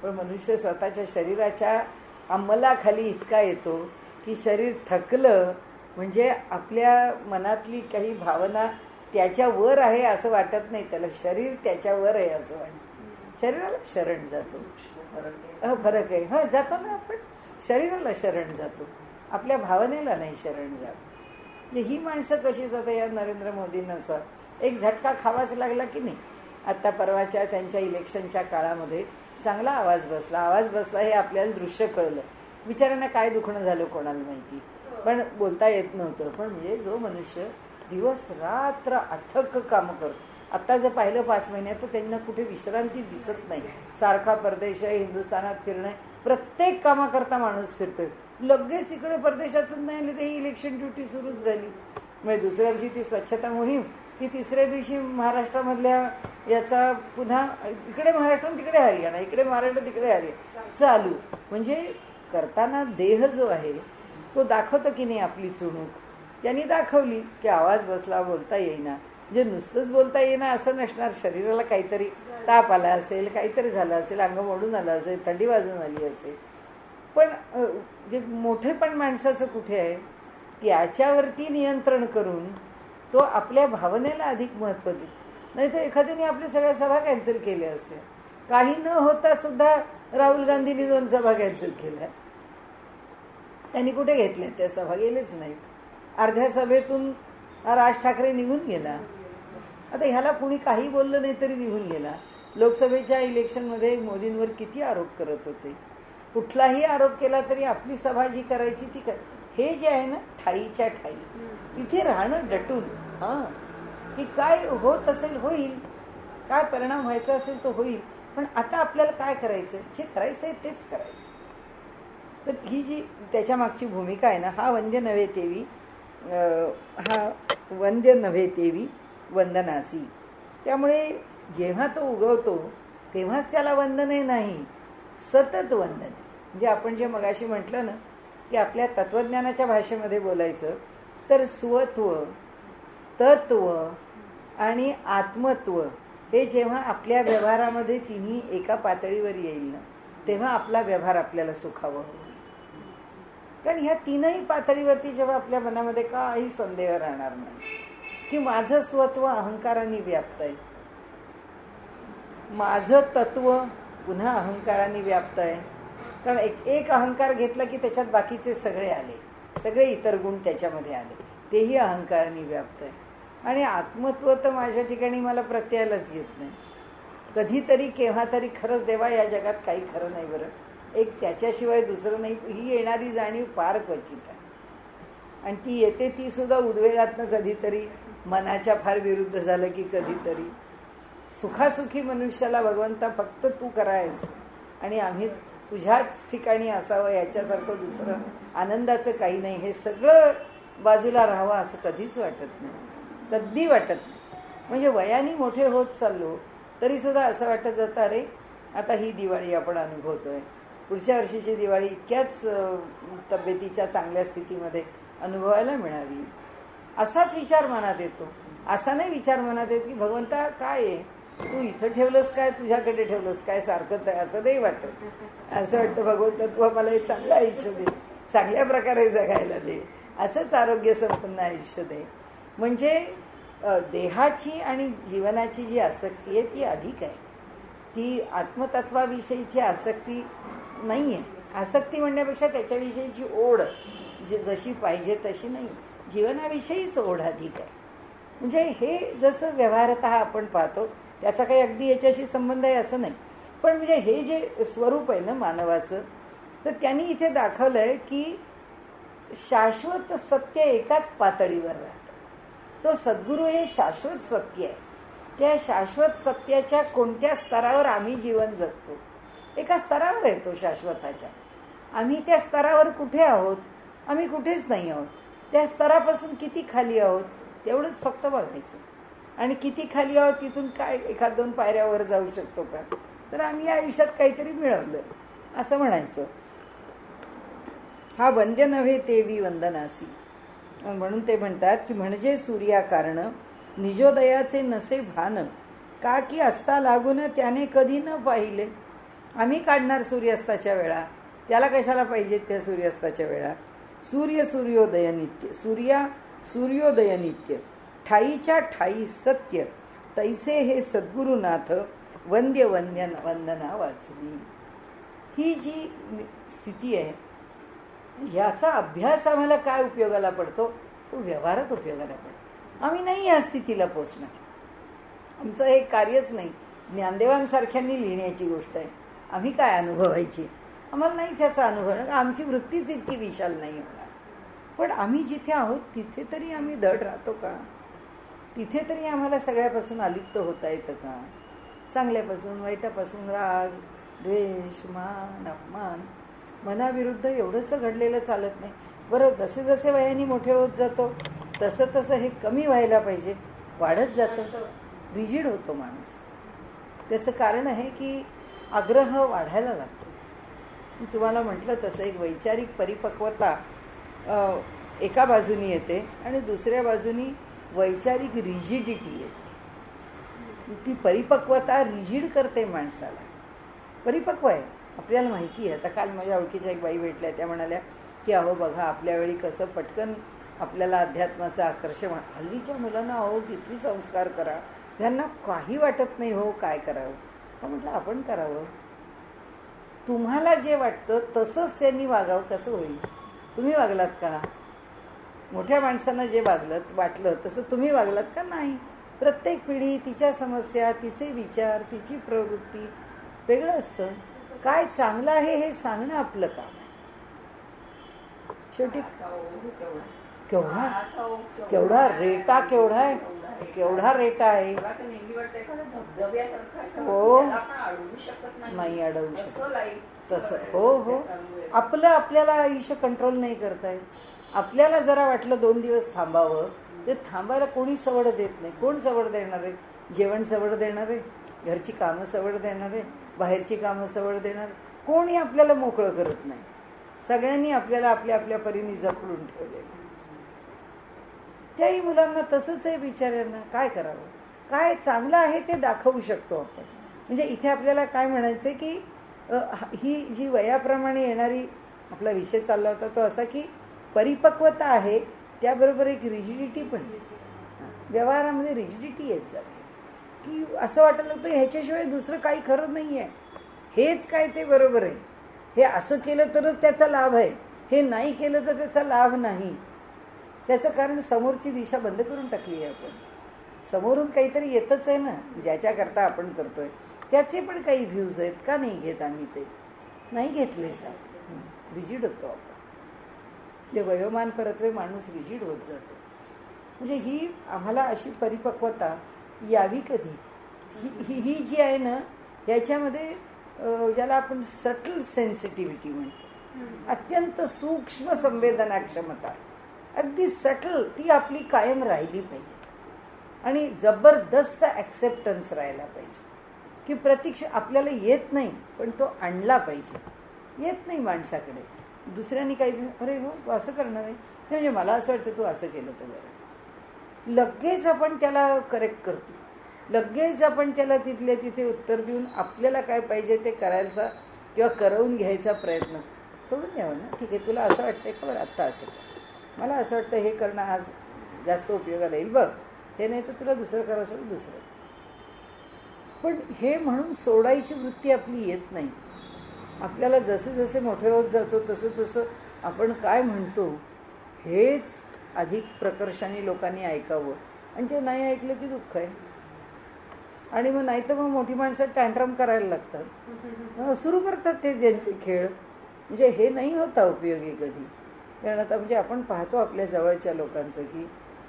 पण मनुष्य स्वतःच्या शरीराच्या अंमलाखाली इतका येतो की शरीर थकलं म्हणजे आपल्या मनातली काही भावना त्याच्यावर आहे असं वाटत नाही. त्याला शरीर त्याच्यावर आहे असं वाटतं. शरीराला शरण जातो. फरक आहे. हां जातो ना आपण. शरीराला शरण जातो, आपल्या भावनेला नाही शरण जात. म्हणजे ही माणसं कशी जातात. या नरेंद्र मोदींना असं एक झटका खावाच लागला की नाही. आत्ता परवाच्या त्यांच्या इलेक्शनच्या काळामध्ये चांगला आवाज बसला हे आपल्याला दृश्य कळलं. बिचाऱ्यांना काय दुखणं झालं कोणाला माहिती, पण बोलता येत नव्हतं. पण म्हणजे जो मनुष्य दिवस रात्र अथक कामं करतो. आत्ता जर पाहिलं 5 महिन्यात तर त्यांना कुठे विश्रांती दिसत नाही. सारखा परदेश आहे, हिंदुस्थानात फिरणं आहे. प्रत्येक कामाकरता माणूस फिरतोय. लगेच तिकडे परदेशातून नाही आले तर ही इलेक्शन ड्युटी सुरूच झाली. म्हणजे दुसऱ्या दिवशी ती स्वच्छता मोहीम की तिसऱ्या दिवशी महाराष्ट्रामधल्या याचा पुन्हा इकडे महाराष्ट्र तिकडे हरियाणा, इकडे महाराष्ट्र तिकडे हरियाणा चालू. म्हणजे करताना देह जो आहे तो दाखवतो की नाही आपली चुणूक. त्यांनी दाखवली की आवाज बसला, बोलता येईना. म्हणजे नुसतंच बोलता येईना असं नसणार. शरीराला काहीतरी ताप आला असेल, काहीतरी झालं असेल, अंग मोडून आलं असेल, थंडी वाजून आली असेल. पण जे मोठेपण माणसाचं कुठे आहे त्याच्यावरती नियंत्रण करून तो आपल्या भावनेला अधिक महत्त्व देतो. नाही तर एखाद्याने आपल्या सगळ्या सभा कॅन्सल केल्या असत्या. काही न होता सुद्धा राहुल गांधींनी 2 सभा कॅन्सल केल्या. त्यांनी कुठे घेतल्या त्या सभा, गेलेच नाहीत. अर्ध्या सभेतून राज ठाकरे निघून गेला. आता ह्याला कुणी काही बोललं नाही तरी निघून गेला. लोकसभेच्या इलेक्शनमध्ये मोदींवर किती आरोप करत होते. कुठलाही आरोप केला तरी आपली सभा जी करायची ती हे जे आहे ना ठाईच्या ठाई तिथे राहणं डटून. हां की काय होत असेल होईल, काय परिणाम व्हायचा असेल तो होईल. पण आता आपल्याला काय करायचं, जे करायचं आहे तेच करायचं. तर ही जी त्याच्या मागची भूमिका आहे ना, हा वंद्य नव्हे तेवी वंदनासी. त्यामुळे जेव्हा तो उगवतो तेव्हाच त्याला वंदने नाही, सतत वंदने. म्हणजे आपण जे मगाशी म्हटलं ना की आपल्या तत्त्वज्ञानाच्या भाषेमध्ये बोलायचं तर स्वत्व, तत्व आणि आत्मत्व हे जेव्हा आपल्या व्यवहारामध्ये तिन्ही एका पातळीवर येईल ना तेव्हा आपला व्यवहार आपल्याला सुखावं होईल. कारण ह्या तीनही पातळीवरती जेव्हा आपल्या मनामध्ये काही संदेह राहणार नाही की माझं स्वत्व अहंकाराने व्याप्त आहे, माझं तत्व पुन्हा अहंकाराने व्याप्त आहे. कारण एक अहंकार घेतला की त्याच्यात बाकीचे सगळे आले, सगळे इतर गुण त्याच्यामध्ये आले, तेही अहंकाराने व्याप्त आहे. आणि आत्मत्व तर माझ्या ठिकाणी मला प्रत्ययालाच येत नाही. कधीतरी केव्हा तरी खरंच देवा या जगात काही खरं नाही बरं, एक त्याच्याशिवाय दुसरं नाही, ही येणारी जाणीव फार क्वचित आहे. आणि ती येते ती सुद्धा उद्वेगातनं, कधीतरी मनाच्या फार विरुद्ध झालं की कधीतरी. सुखासुखी मनुष्याला भगवंता फक्त तू करायस आणि आम्ही तुझ्याच ठिकाणी असावं, याच्यासारखं दुसरं आनंदाचं काही नाही, हे सगळं बाजूला राहावं असं कधीच वाटत नाही, कधी वाटत नाही. म्हणजे वयाने मोठे होत चाललो तरीसुद्धा असं वाटत जातं अरे आता ही दिवाळी आपण अनुभवतोय, पुढच्या वर्षीची दिवाळी इतक्याच तब्येतीच्या चांगल्या स्थितीमध्ये अनुभवायला मिळावी, असाच विचार मनात येतो. असा नाही विचार मनात येत की भगवंता काय आहे, तू इथं ठेवलंस काय, तुझ्याकडे ठेवलंस काय, सारखंच आहे असं नाही वाटत. असं वाटतं भगवंत तू मला हे चांगलं आयुष्य दे, चांगल्या प्रकारे जगायला दे, असंच आरोग्य संपन्न आयुष्य दे. म्हणजे देहाची आणि जीवनाची जी आसक्ती आहे ती अधिक आहे. ती आत्मतत्वाविषयीची आसक्ती नाही आहे. आसक्ती म्हणण्यापेक्षा त्याच्याविषयीची ओढ जशी पाहिजे तशी नाही, जीवनाविषयीच ओढ अधिक आहे. म्हणजे हे जसं व्यवहारतः आपण पाहतो त्याचा काही अगदी याच्याशी संबंध आहे असं नाही, पण म्हणजे हे जे स्वरूप आहे ना मानवाचं, तर त्यांनी इथे दाखवलं आहे की शाश्वत सत्य एकाच पातळीवर राहतं. तो सद्गुरू हे शाश्वत सत्य आहे. त्या शाश्वत सत्याच्या कोणत्या स्तरावर आम्ही जीवन जगतो, एका स्तरावर आहे तो शाश्वताच्या. आम्ही त्या स्तरावर कुठे आहोत, आम्ही कुठेच नाही आहोत. त्या स्तरापासून किती खाली आहोत तेवढंच फक्त बघायचं. आणि किती खाली आहोत तिथून काय एखाद दोन पायऱ्यावर जाऊ शकतो का, तर आम्ही या आयुष्यात काहीतरी मिळवलं असं म्हणायचं. हा वंद्य नव्हे तेवी वंदनासी, म्हणून ते म्हणतात की म्हणजे सूर्याकारण निजोदयाचे नसे भान, का की असता लागून त्याने कधी न पाहिले. आम्ही काढणार सूर्यास्ताच्या वेळा, त्याला कशाला पाहिजेत त्या सूर्यास्ताच्या वेळा. सूर्योदय नित्य, सूर्योदय नित्य, ठाईच्या ठाई सत्य, तैसे हे सद्गुरुनाथ वंद्य वंदना वाचली. ही जी स्थिती आहे याचा अभ्यास आम्हाला काय उपयोगाला पडतो, तो व्यवहारात उपयोगाला पडतो. आम्ही नाही या स्थितीला पोचणार, आमचं हे कार्यच नाही. ज्ञानदेवांसारख्यांनी लिहिण्याची गोष्ट आहे, आम्ही काय अनुभवायची, आम्हाला नाहीच याचा अनुभव. आमची वृत्तीच इतकी विशाल नाही होणार. पण आम्ही जिथे आहोत तिथे तरी आम्ही धड राहतो का, तिथे तरी आम्हाला सगळ्यापासून अलिप्त होता येतं का, चांगल्यापासून वाईटापासून, राग द्वेष मान अपमान मनाविरुद्ध एवढंसं घडलेलं चालत नाही. बरं, जसे जसे वयाने मोठे होत जातो तसं तसं हे कमी व्हायला पाहिजे, वाढत जातं, रिजिड होतो माणूस. त्याचं कारण आहे की आग्रह वाढायला लागतो. मी तुम्हाला म्हटलं तसं एक वैचारिक परिपक्वता एका बाजूनी येते आणि दुसऱ्या बाजूनी वैचारिक रिजिडिटी येते. ती परिपक्वता रिजिड करते माणसाला. परिपक्व आहे आपल्याला माहिती आहे. आता काल माझ्या ओळखीच्या एक बाई भेटल्या, त्या म्हणाल्या की अहो बघा आपल्या वेळी कसं पटकन आपल्याला अध्यात्माचं आकर्षण, हल्लीच्या मुलांना अहो किती संस्कार करा, यांना काही वाटत नाही हो काय करावं. म्हटलं आपण करावं, तुम्हाला जे वाटतं तसंच त्यांनी वागावं कसं होईल. तुम्ही वागलात का, मोठ्या माणसांना जे वाटलं तसं तुम्ही वागलात का, नाही. प्रत्येक पिढी तिच्या समस्या, तिचे विचार, तिची प्रवृत्ती वेगळं असतं. काय चांगलं आहे हे सांगणं आपलं काम आहे. शेवटी केवढा रेटा केवढा आहे, केवढा रेटा आहे. हो, नाही अडवू शकत तसं. हो, आपलं आपल्याला आयुष्य कंट्रोल नाही करता येत. आपल्याला जरा वाटलं 2 दिवस थांबावं, ते थांबायला कोणी सवड देत नाही. कोण सवड देणार आहे, जेवण सवड देणार आहे, घरची कामं सवड देणार आहे, बाहेरची कामं सवड देणार, कोणी आपल्याला मोकळं करत नाही. सगळ्यांनी आपल्याला आपल्या आपल्या परीने जपडून ठेवले. त्याही मुलांना तसंच आहे बिचाऱ्यांना. काय करावं, काय चांगलं आहे ते दाखवू शकतो आपण. म्हणजे इथे आपल्याला काय म्हणायचं आहे की ही जी वयाप्रमाणे येणारी, आपला विषय चालला होता तो असा की परिपक्वता आहे, त्याबरोबर एक रिजिडिटी पण आहे. व्यवहारामध्ये रिजिडिटी येत जाते की असं वाटायला होतं ह्याच्याशिवाय दुसरं काही खरं नाही आहे, हेच काय ते बरोबर आहे, हे असं केलं तरच त्याचा लाभ आहे, हे नाही केलं तर त्याचा लाभ नाही. त्याचं कारण समोरची दिशा बंद करून टाकली आहे आपण. समोरून काहीतरी येतच आहे ना, ज्याच्याकरता आपण करतोय त्याचे पण काही व्ह्यूज आहेत का, नाही घेत आम्ही, ते नाही घेतले जात. रिजिड होतो आपण. जे वयोमान परत्वे माणूस रिजिड होत जातो. म्हणजे ही आम्हाला अशी परिपक्वता यावी कधी. ही जी आहे ना, याच्यामध्ये ज्याला आपण सटल सेन्सिटिव्हिटी म्हणतो, अत्यंत सूक्ष्म संवेदना क्षमता, अगदी सटल, ती आपली कायम राहिली पाहिजे. आणि जबरदस्त ॲक्सेप्टन्स राहायला पाहिजे की प्रतीक्षा आपल्याला येत नाही पण तो आणला पाहिजे. येत नाही माणसाकडे, दुसऱ्यांनी काही अरे हो तू असं करणार आहे, म्हणजे मला असं वाटतं तू असं केलं तर बरं, लगेच आपण त्याला करेक्ट करतो, लगेच आपण त्याला तिथल्या तिथे उत्तर देऊन आपल्याला काय पाहिजे ते करायचा किंवा करवून घ्यायचा प्रयत्न सोडून द्यावा ना. ठीक आहे, तुला असं वाटतंय का बरं आत्ता असं मला असं वाटतं हे करणं आज जास्त उपयोगाला येईल बघ, हे नाही तर तुला दुसरं करावं सोडून दुसरं. पण हे म्हणून सोडायची वृत्ती आपली येत नाही. आपल्याला जसे जसे मोठे होत जातो तसं तसं आपण काय म्हणतो हेच अधिक प्रकर्षाने लोकांनी ऐकावं, आणि ते नाही ऐकलं की दुःख आहे. आणि मग नाही तर मग मोठी माणसं टँट्रम करायला लागतात, सुरू करतात ते त्यांचे खेळ. म्हणजे हे नाही होता उपयोगी कधी. कारण आता म्हणजे आपण पाहतो आपल्या जवळच्या लोकांचं की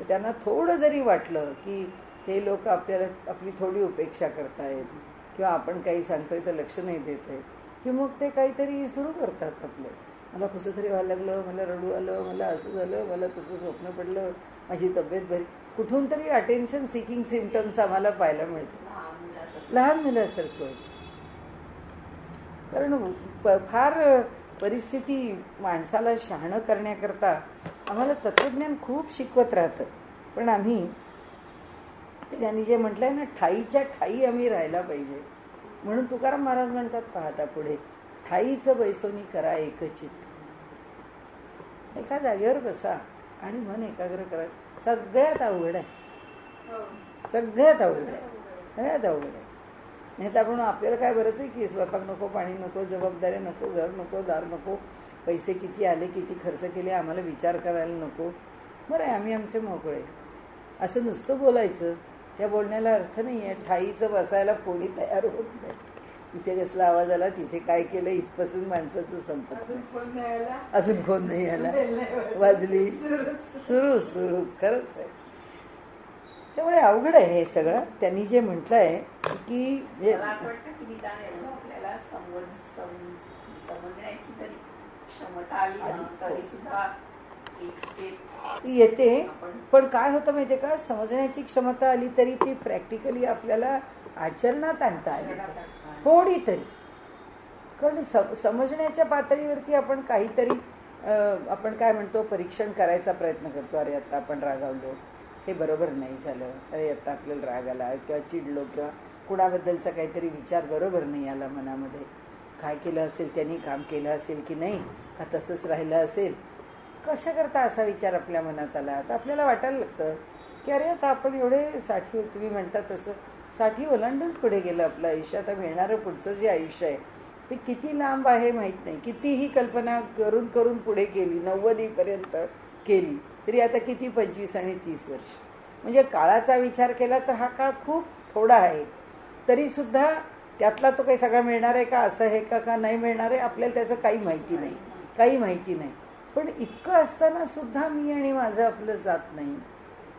त्यांना थोडं जरी वाटलं की हे लोक आपल्याला आपली थोडी उपेक्षा करतायत किंवा आपण काही सांगतोय तर लक्ष नाही देत आहे, की मग ते काहीतरी सुरू करतात आपलं. मला कसं तरी व्हायला लागलं, मला रडू आलं, मला असं झालं, मला तसं स्वप्न पडलं, माझी तब्येत बरी. कुठून तरी अटेन्शन सिकिंग सिम्पटम्स आम्हाला पाहायला मिळतात. लहान मुलासारखं होतं. कारण फार परिस्थिती माणसाला शहाणं करण्याकरता आम्हाला तत्त्वज्ञान खूप शिकवत राहतं. पण आम्ही त्यांनी जे म्हटलंय ना, ठाईच्या ठाई आम्ही राहायला पाहिजे. म्हणून तुकाराम महाराज म्हणतात पाहता पुढे, ठाईचं बैसोनी करा एकचित्त. एका जागेवर बसा आणि मन एकाग्र करायचं. सगळ्यात अवघड आहे, सगळ्यात अवघड आहे, सगळ्यात अवघड आहे. नाही तर आपण आपल्याला काय बरंच आहे की स्वयंपाक नको, पाणी नको, जबाबदाऱ्या नको, घर नको, दार नको, पैसे किती आले, किती खर्च केले आम्हाला विचार करायला नको. बरं आहे, आम्ही आमचे मोकळे. असं नुसतं बोलायचं, त्या बोलण्याला अर्थ नाही आहे. ठाईचं बसायला कोणी तयार होत नाही. इथे कसला आवाज आला, तिथे काय केलं, इथपासून माणसाचं संपत नाही. अजून फोन नाही आला, वाजली, सुरूच सुरूच. खरंच आहे. त्यामुळे अवघड आहे हे सगळं. त्यांनी जे म्हटलं आहे की आपल्याला समजण्याची जरी क्षमता आली तरी सुद्धा एक स्टेप येते. पण काय होतं माहिती आहे का, समजण्याची क्षमता आली तरी ती प्रॅक्टिकली आपल्याला आचरणात आणता आली थोडी तरी. कारण समजण्याच्या पातळीवरती आपण काहीतरी आपण काय म्हणतो परीक्षण करायचा प्रयत्न करतो. अरे आत्ता आपण रागावलो, हे बरोबर नाही झालं, अरे आत्ता आपल्याला राग आला किंवा चिडलो किंवा कुणाबद्दलचा काहीतरी विचार बरोबर नाही आला मनामध्ये, काय केलं असेल त्यांनी, काम केलं असेल की नाही, का तसंच राहिलं असेल, कशा करता असा विचार आपल्या मनात आला. तर आपल्याला वाटायला लागतं की अरे आता आपण एवढे 60 तुम्ही म्हणता तसं 60 ओलांडून पुढे गेलं आपलं आयुष्य. आता मिळणारं पुढचं जे आयुष्य आहे ते किती लांब आहे माहीत नाही. कितीही कल्पना करून करून पुढे गेली, 90पर्यंत केली तरी आता किती 25 आणि 30 वर्ष. म्हणजे काळाचा विचार केला तर हा काळ खूप थोडा आहे. तरीसुद्धा त्यातला तो काही सगळा मिळणार आहे का, असं आहे का नाही मिळणार आहे, आपल्याला त्याचं काही माहिती नाही, काही माहिती नाही. पण इतकं असताना सुद्धा मी आणि माझं आपलं जात नाही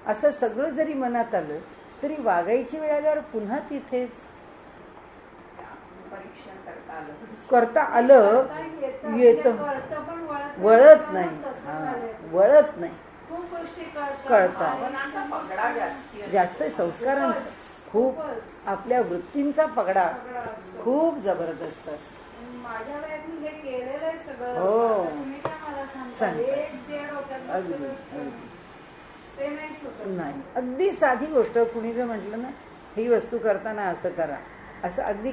असं सगळं जरी मनात आलं तरी वागायची वेळ आल्यावर पुन्हा तिथेच करता आलं येतं, वळत नाही. वळत नाही, कळतात. जास्त संस्कारांचा खूप, आपल्या वृत्तींचा पगडा खूप जबरदस्त असतो. माझ्या वेळेत मी हे केलेलं आहे सगळं. हो, तुम्ही काय मला सांगता, एक जे डोक्यात अगदी ते नाहीच होत. नाही. अगदी साधी गोष्ट, कुणी जर म्हटलं ना ही वस्तू करताना असं करा, असं अगदी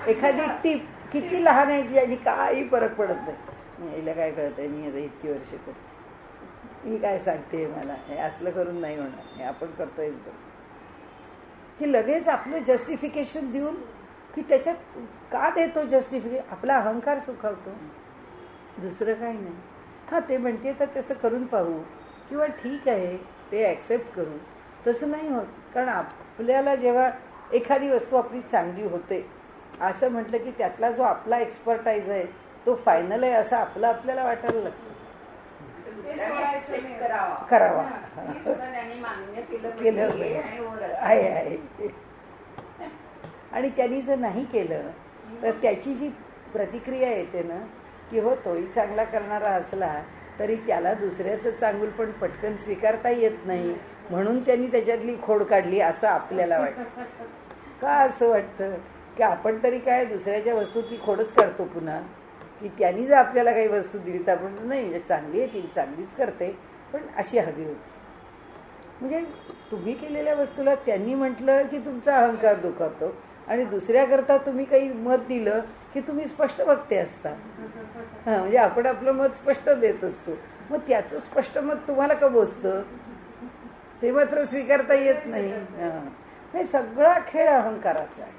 एखादी टीप किती लहान आहे की आणि काही फरक पडत नाही. याला काय कळत आहे, मी आता इतकी वर्ष करते, ही काय सांगते मला, हे असलं करून नाही होणार, हे आपण करतोयच बरं. की लगेच आपलं जस्टिफिकेशन देऊन की त्याच्यात का देतो जस्टिफिकेशन, आपला अहंकार सुखावतो, दुसरं काही नाही. हां ते म्हणते तर तसं करून पाहू किंवा ठीक आहे ते ॲक्सेप्ट करू, तसं नाही होत. कारण आपल्याला जेव्हा एखादी वस्तू आपली चांगली होते असं म्हटलं की त्यातला जो आपला एक्सपर्टाईज आहे तो फायनल आहे असं आपल्याला वाटायला लागतं. करावा केलं आहे. आणि त्यांनी जर नाही केलं तर त्याची जी प्रतिक्रिया येते ना की हो तोही चांगला करणारा असला तरी त्याला दुसऱ्याचं चांगुल पण पटकन स्वीकारता येत नाही, म्हणून त्यांनी त्याच्यातली खोड काढली असं आपल्याला वाटतं. का असं वाटतं की आपण तरी काय दुसऱ्याच्या वस्तूतली खोडच काढतो पुन्हा, की त्यांनी जर आपल्याला काही वस्तू दिली तर आपण नाही म्हणजे चांगली आहे ती चांगलीच करते पण अशी हवी होती. म्हणजे तुम्ही केलेल्या वस्तूला त्यांनी म्हटलं की तुमचा अहंकार दुखावतो आणि दुसऱ्याकरता तुम्ही काही मत दिलं की तुम्ही स्पष्ट वक्ते असता. हां, म्हणजे आपण आपलं मत स्पष्ट देत असतो. मग त्याचं स्पष्ट मत तुम्हाला का बोचतं? ते मात्र स्वीकारता येत नाही. म्हणजे सगळा खेळ अहंकाराचा आहे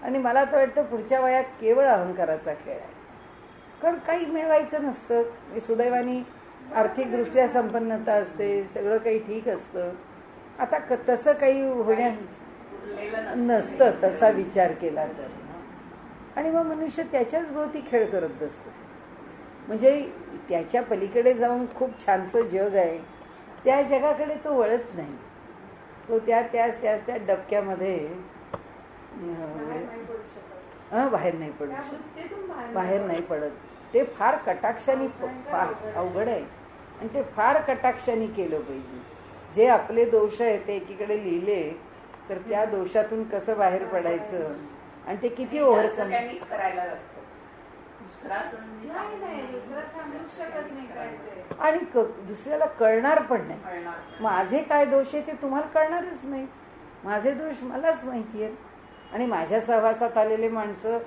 आणि मला तर वाटतं पुढच्या वयात केवळ अहंकाराचा खेळ आहे. कारण काही मिळवायचं नसतं. सुदैवाने आर्थिकदृष्ट्या संपन्नता असते, सगळं काही ठीक असतं. आता तसं काही होण्या नसतं तसा विचार केला तर. आणि मग मनुष्य त्याच्याच भोवती खेळ करत बसतो. म्हणजे त्याच्या पलीकडे जाऊन खूप छानसं जग आहे, त्या जगाकडे तो वळत नाही. तो त्या डबक्यामध्ये बाहेर नाही पडू शकत. बाहेर नाही पडत. ते फार कटाक्षाने, फार अवघड आहे आणि ते फार कटाक्षाने केलं पाहिजे. जे आपले दोष आहेत ते एकीकडे लिहिले तर त्या दोषातून कसं बाहेर पडायचं आणि ते किती ओव्हरकम करायला लागतं. आणि दुसऱ्याला कळणार पण नाही. माझे काय दोष आहे ते तुम्हाला कळणारच नाही. माझे दोष मलाच माहिती आहेत आणि माझ्या सहवासात आलेले माणसं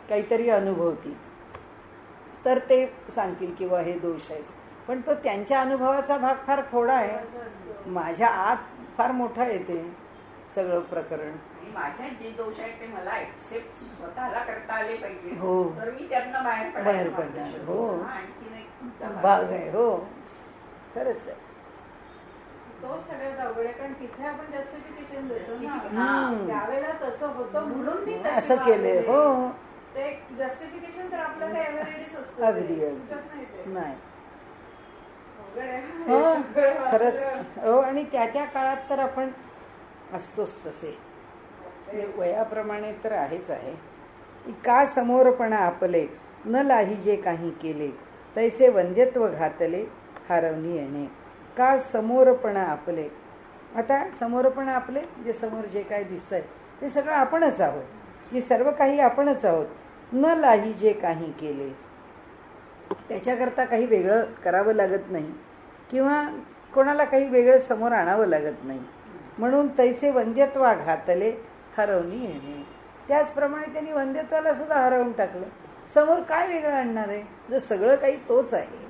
काहीतरी अनुभवतील तर ते सांगतील किंवा हे दोष आहेत. पण तो त्यांच्या अनुभवाचा भाग फार थोडा आहे. माझ्या आत फार मोठा आहे ते सगळं प्रकरण. माझ्या जे दोष आहेत ते मला एक्सेप्ट स्वतःला करता आले पाहिजे. हो, तर मी त्यातनं बाहेर पडणार. हो, आणखीन एक भाग आहे. हो, खरंच आहे. तो सगळ्यात अवघड आहे कारण तिथे आपण जस्टिफिकेशन देतो ना. त्यावेळेला तसं होतं म्हणून मी असं केलंय. हो, ते जस्टिफिकेशन तर आपल्याला एव्हरीडेच असतं. अगदी नाही हो, खरंच. हो, आणि त्या काळात तर आपण असतोच तसे. वयाप्रमाणे तर आहेच आहे. का समोरपणा आपले न लाहिजे काही केले तैसे वंद्यत्व घातले हरवणी येणे. का समोरपणा आपले. आता समोरपणा आपले जे समोर जे काय दिसतंय ते सगळं आपणच आहोत. हे सर्व काही आपणच आहोत. न लाहिजे काही केले, त्याच्याकरता काही वेगळं करावं लागत नाही किंवा कोणाला काही वेगळं समोर आणावं लागत नाही. म्हणून तैसे वंद्यत्वा घातले हरवणी येणे. त्याचप्रमाणे त्यांनी वंद्यत्वाला सुद्धा हरवून टाकलं. समोर काय वेगळं आणणार आहे जर सगळं काही तोच आहे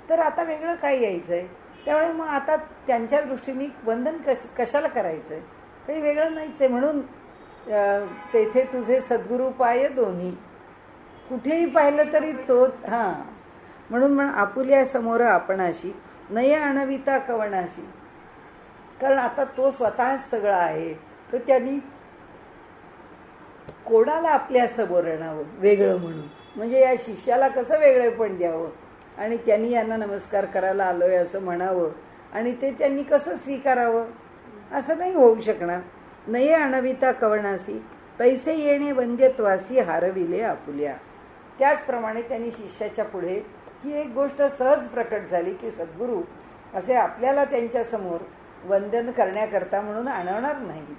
तर आता वेगळं काय यायचं आहे. त्यामुळे मग आता त्यांच्या दृष्टीने वंदन कशाला करायचं आहे, काही वेगळं नाहीच आहे. म्हणून तेथे तुझे सद्गुरू पाय दोन्ही, कुठेही पाहिलं तरी तोच. हां, म्हणून आपुल्या समोर आपणाशी नय आणविता कवणाशी. कारण आता तो स्वतःच सगळा आहे तर त्यांनी कोणाला आपल्या समोर आणावं वेगळं म्हणून. म्हणजे या शिष्याला कसं वेगळं पण द्यावं आणि त्यांनी यांना नमस्कार करायला आलोय असं म्हणावं आणि ते त्यांनी कसं स्वीकारावं, असं नाही होऊ शकणार. नये आणविता कवणासी तैसे येणे वंद्यत्वासी हारविले आपुल्या. त्याचप्रमाणे त्यांनी शिष्याच्या पुढे ही एक गोष्ट सहज प्रकट झाली की सद्गुरू असे आपल्याला त्यांच्यासमोर वंदन करण्याकरता म्हणून आणवणार नाहीत.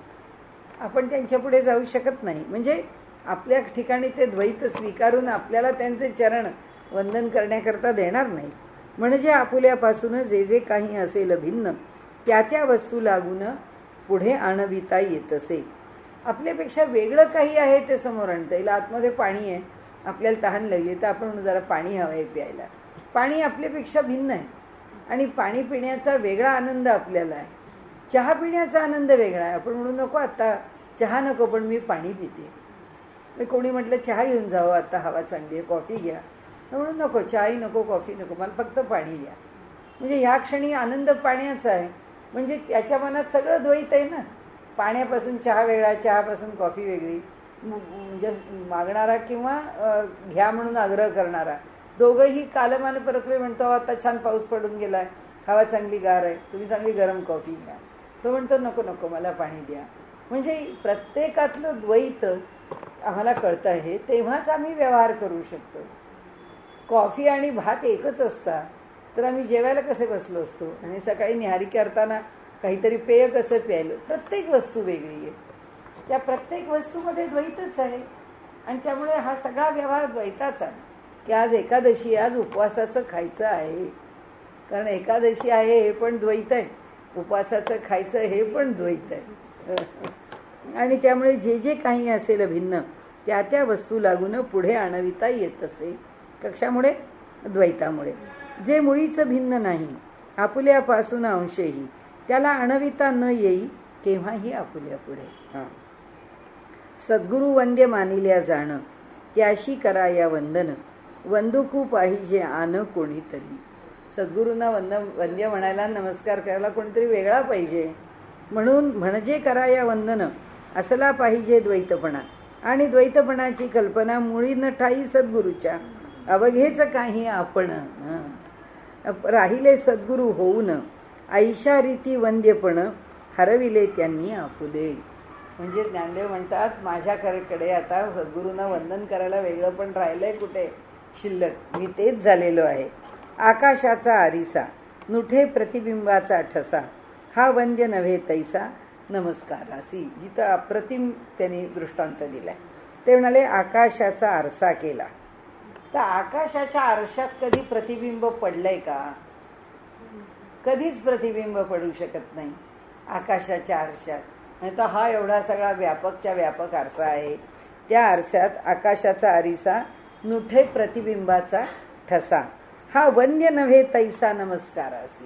आपण त्यांच्या पुढे जाऊ शकत नाही. म्हणजे आपल्या ठिकाणी ते द्वैत स्वीकारून आपल्याला त्यांचे चरण वंदन करण्याकरता देणार नाही. म्हणजे आपुल्यापासून जे जे काही असेल भिन्न त्या वस्तू लागून पुढे आणविता येत असे. आपल्यापेक्षा वेगळं काही आहे ते समोर आणता येईल. आतमध्ये पाणी आहे, आपल्याला तहान लागली तर आपण जरा पाणी हवं आहे प्यायला. पाणी आपल्यापेक्षा भिन्न आहे आणि पाणी पिण्याचा वेगळा आनंद आपल्याला आहे. चहा पिण्याचा आनंद वेगळा आहे. आपण म्हणू नको आता चहा नको पण मी पाणी पिते. कोणी म्हटलं चहा घेऊन जावं आता हवा चांगली आहे, कॉफी घ्या, म्हणून नको चहाही नको कॉफी नको, मला फक्त पाणी द्या. म्हणजे ह्या क्षणी आनंद पाण्याचा आहे. म्हणजे त्याच्या मनात सगळं द्वैत आहे ना. पाण्यापासून चहा वेगळा, चहापासून कॉफी वेगळी. म्हणजे मागणारा किंवा घ्या म्हणून आग्रह करणारा दोघंही कालमान परत्वे म्हणतो आता छान पाऊस पडून गेलाय, हवा चांगली गार आहे, तुम्ही चांगली गरम कॉफी घ्या. तो म्हणतो नको नको मला पाणी द्या. म्हणजे प्रत्येकातलं द्वैत आम्हाला कळतं आहे तेव्हाच आम्ही व्यवहार करू शकतो. कॉफी आणि भात एकच असता तर आम्ही जेवायला कसे बसलो असतो आणि सकाळी निहारी करताना काहीतरी पेय कसं प्यायलं. प्रत्येक वस्तू वेगळी आहे. त्या प्रत्येक वस्तूमध्ये द्वैतच आहे आणि त्यामुळे हा सगळा व्यवहार द्वैताचा आहे की आज एकादशी, आज उपवासाचं खायचं आहे. कारण एकादशी आहे हे पण द्वैत आहे उपवासाचं खायचं हे पण द्वैत आहे. आणि त्यामुळे जे जे काही असेल भिन्न त्या त्या वस्तू लागून पुढे आणविता येत असे. कक्षामुळे द्वैतामुळे. जे मुळीच भिन्न नाही आपुल्यापासून अंशही त्याला आणविता न येई केव्हाही आपुल्या पुढे. सद्गुरु वंद्य मानिल्या जाणं त्याशी कराया वंदन वंदुकू पाहिजे आन कोणीतरी. सद्गुरूंना वंद्य म्हणायला नमस्कार करायला कोणीतरी वेगळा पाहिजे. म्हणून म्हणजे कराया वंदन असला पाहिजे द्वैतपणा. आणि द्वैतपणाची कल्पना मुळी न ठाई सद्गुरूच्या अवघेच काही आपण. राहिले सद्गुरू होऊन ऐशा रीती वंद्यपण हरविले त्यांनी आपुले. म्हणजे ज्ञानदेव म्हणतात माझ्याकडे आता सद्गुरूंना वंदन करायला वेगळं पण राहिलंय कुठे शिल्लक. मी तेच झालेलो आहे. आकाशाचा आरिसा नुठे प्रतिबिंबाचा ठसा हा वंद्य नव्हे तैसा नमस्कारासी. इथं अप्रतिम त्यांनी दृष्टांत दिलाय. ते म्हणाले आकाशाचा आरसा केला. तर आकाशाच्या आरशात कधी प्रतिबिंब पडलंय का? कधीच प्रतिबिंब पडू शकत नाही आकाशाच्या आरशात. नाही तर हा एवढा सगळा व्यापकच्या व्यापक आरसा आहे. त्या आरशात आकाशाचा आरिसा नुठे प्रतिबिंबाचा ठसा हा वंद्य नव्हे तैसा नमस्कारासी.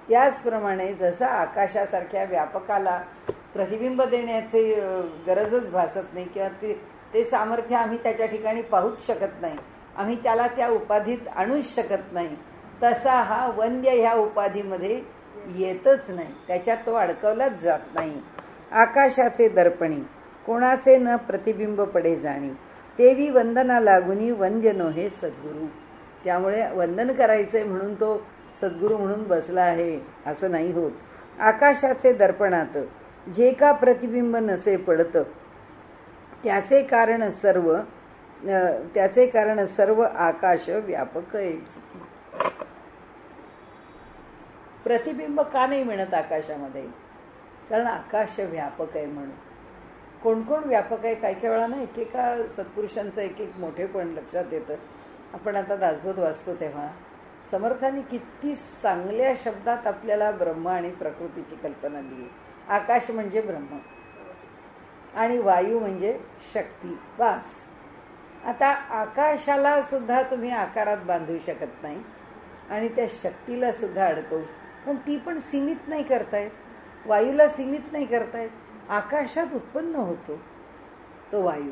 त्याचप्रमाणे जसं आकाशासारख्या व्यापकाला प्रतिबिंब देण्याची गरजच भासत नाही किंवा ते सामर्थ्य आम्ही त्याच्या ठिकाणी पाहूच शकत नाही, आम्ही त्याला त्या उपाधीत आणूच शकत नाही, तसा हा वंद्य ह्या उपाधीमध्ये येतच नाही. त्याच्यात तो अडकवलाच जात नाही. आकाशाचे दर्पणी कोणाचे न प्रतिबिंब पडे जाणी तेवी वंदना लागुनी वंद्य नोहे सद्गुरू. त्यामुळे वंदन करायचे म्हणून तो सद्गुरू म्हणून बसला आहे असं नाही होत. आकाशाचे दर्पणात जे का प्रतिबिंब नसे पडत त्याचे कारण सर्व आकाश व्यापक आहे. प्रतिबिंब का नाही म्हणत आकाशामध्ये? कारण आकाश व्यापक आहे म्हणून. कोण कोण व्यापक आहे? काही काही वेळा ना एकेका सत्पुरुषांचं एक एक मोठेपण लक्षात येतं. आपण आता दासबोध वाचतो तेव्हा समर्थांनी किती चांगल्या शब्दात आपल्याला ब्रह्म आणि प्रकृतीची कल्पना दिली. आकाश म्हणजे ब्रह्म आणि वायू म्हणजे शक्ती. वास. आता आकाशाला सुद्धा तुम्ही आकारात बांधू शकत नाही आणि त्या शक्तीला सुद्धा अडकवू, पण ती पण सीमित नाही करतायत. वायूला सीमित नाही करतायत. आकाशात उत्पन्न होतो तो वायू,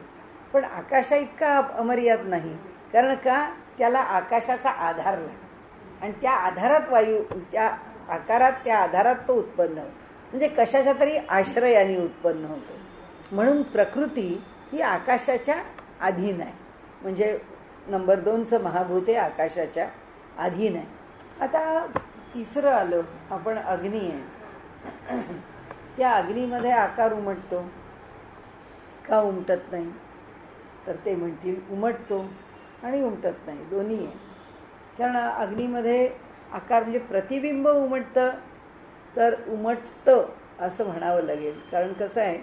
पण आकाशा इतका अमर्याद नाही. कारण का? त्याला आकाशाचा आधार लागतो आणि त्या आधारात वायू, त्या आकारात, त्या आधारात तो उत्पन्न होतो. म्हणजे कशाच्या तरी आश्रयाने उत्पन्न होतो. म्हणून प्रकृती ही आकाशाच्या अधीन आहे. म्हणजे नंबर 2चं महाभूत हे आकाशाच्या अधीन आहे. आता तिसरं आलं आपण अग्नी आहे. त्या अग्नीमध्ये आकार उमटतो का उमटत नाही? तर ते म्हणतील उमटतो आणि उमटत नाही, दोन्ही आहे. कारण अग्नीमध्ये आकार म्हणजे प्रतिबिंब उमटतं तर उमटतं असं म्हणावं लागेल. कारण कसं आहे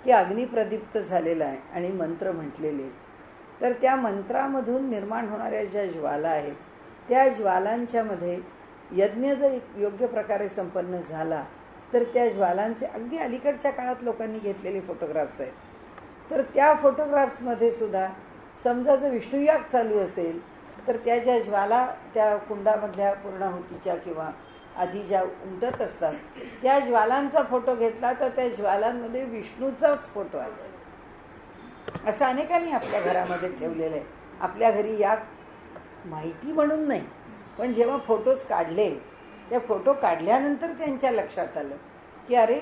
की अग्नी प्रदीप्त झालेला आहे आणि मंत्र म्हटलेले आहेत. तर त्या मंत्रामधून निर्माण होणाऱ्या ज्या ज्वाला आहेत त्या ज्वालांच्यामध्ये यज्ञ जर योग्य प्रकारे संपन्न झाला तर त्या ज्वालांचे अगदी अलीकडच्या काळात लोकांनी घेतलेले फोटोग्राफ्स आहेत. तर त्या फोटोग्राफ्समध्ये सुद्धा समजा जर विष्णुयाग चालू असेल तर त्या ज्या ज्वाला त्या कुंडामधल्या पूर्णाहुतीच्या किंवा आधी ज्या उमटत असतात त्या ज्वालांचा फोटो घेतला तर त्या ज्वालांमध्ये विष्णूचाच फोटो आला. असं अनेकांनी आपल्या घरामध्ये ठेवलेलं आहे. आपल्या घरी या माहिती म्हणून नाही, पण जेव्हा फोटोज काढले त्या फोटो काढल्यानंतर त्यांच्या लक्षात आलं की अरे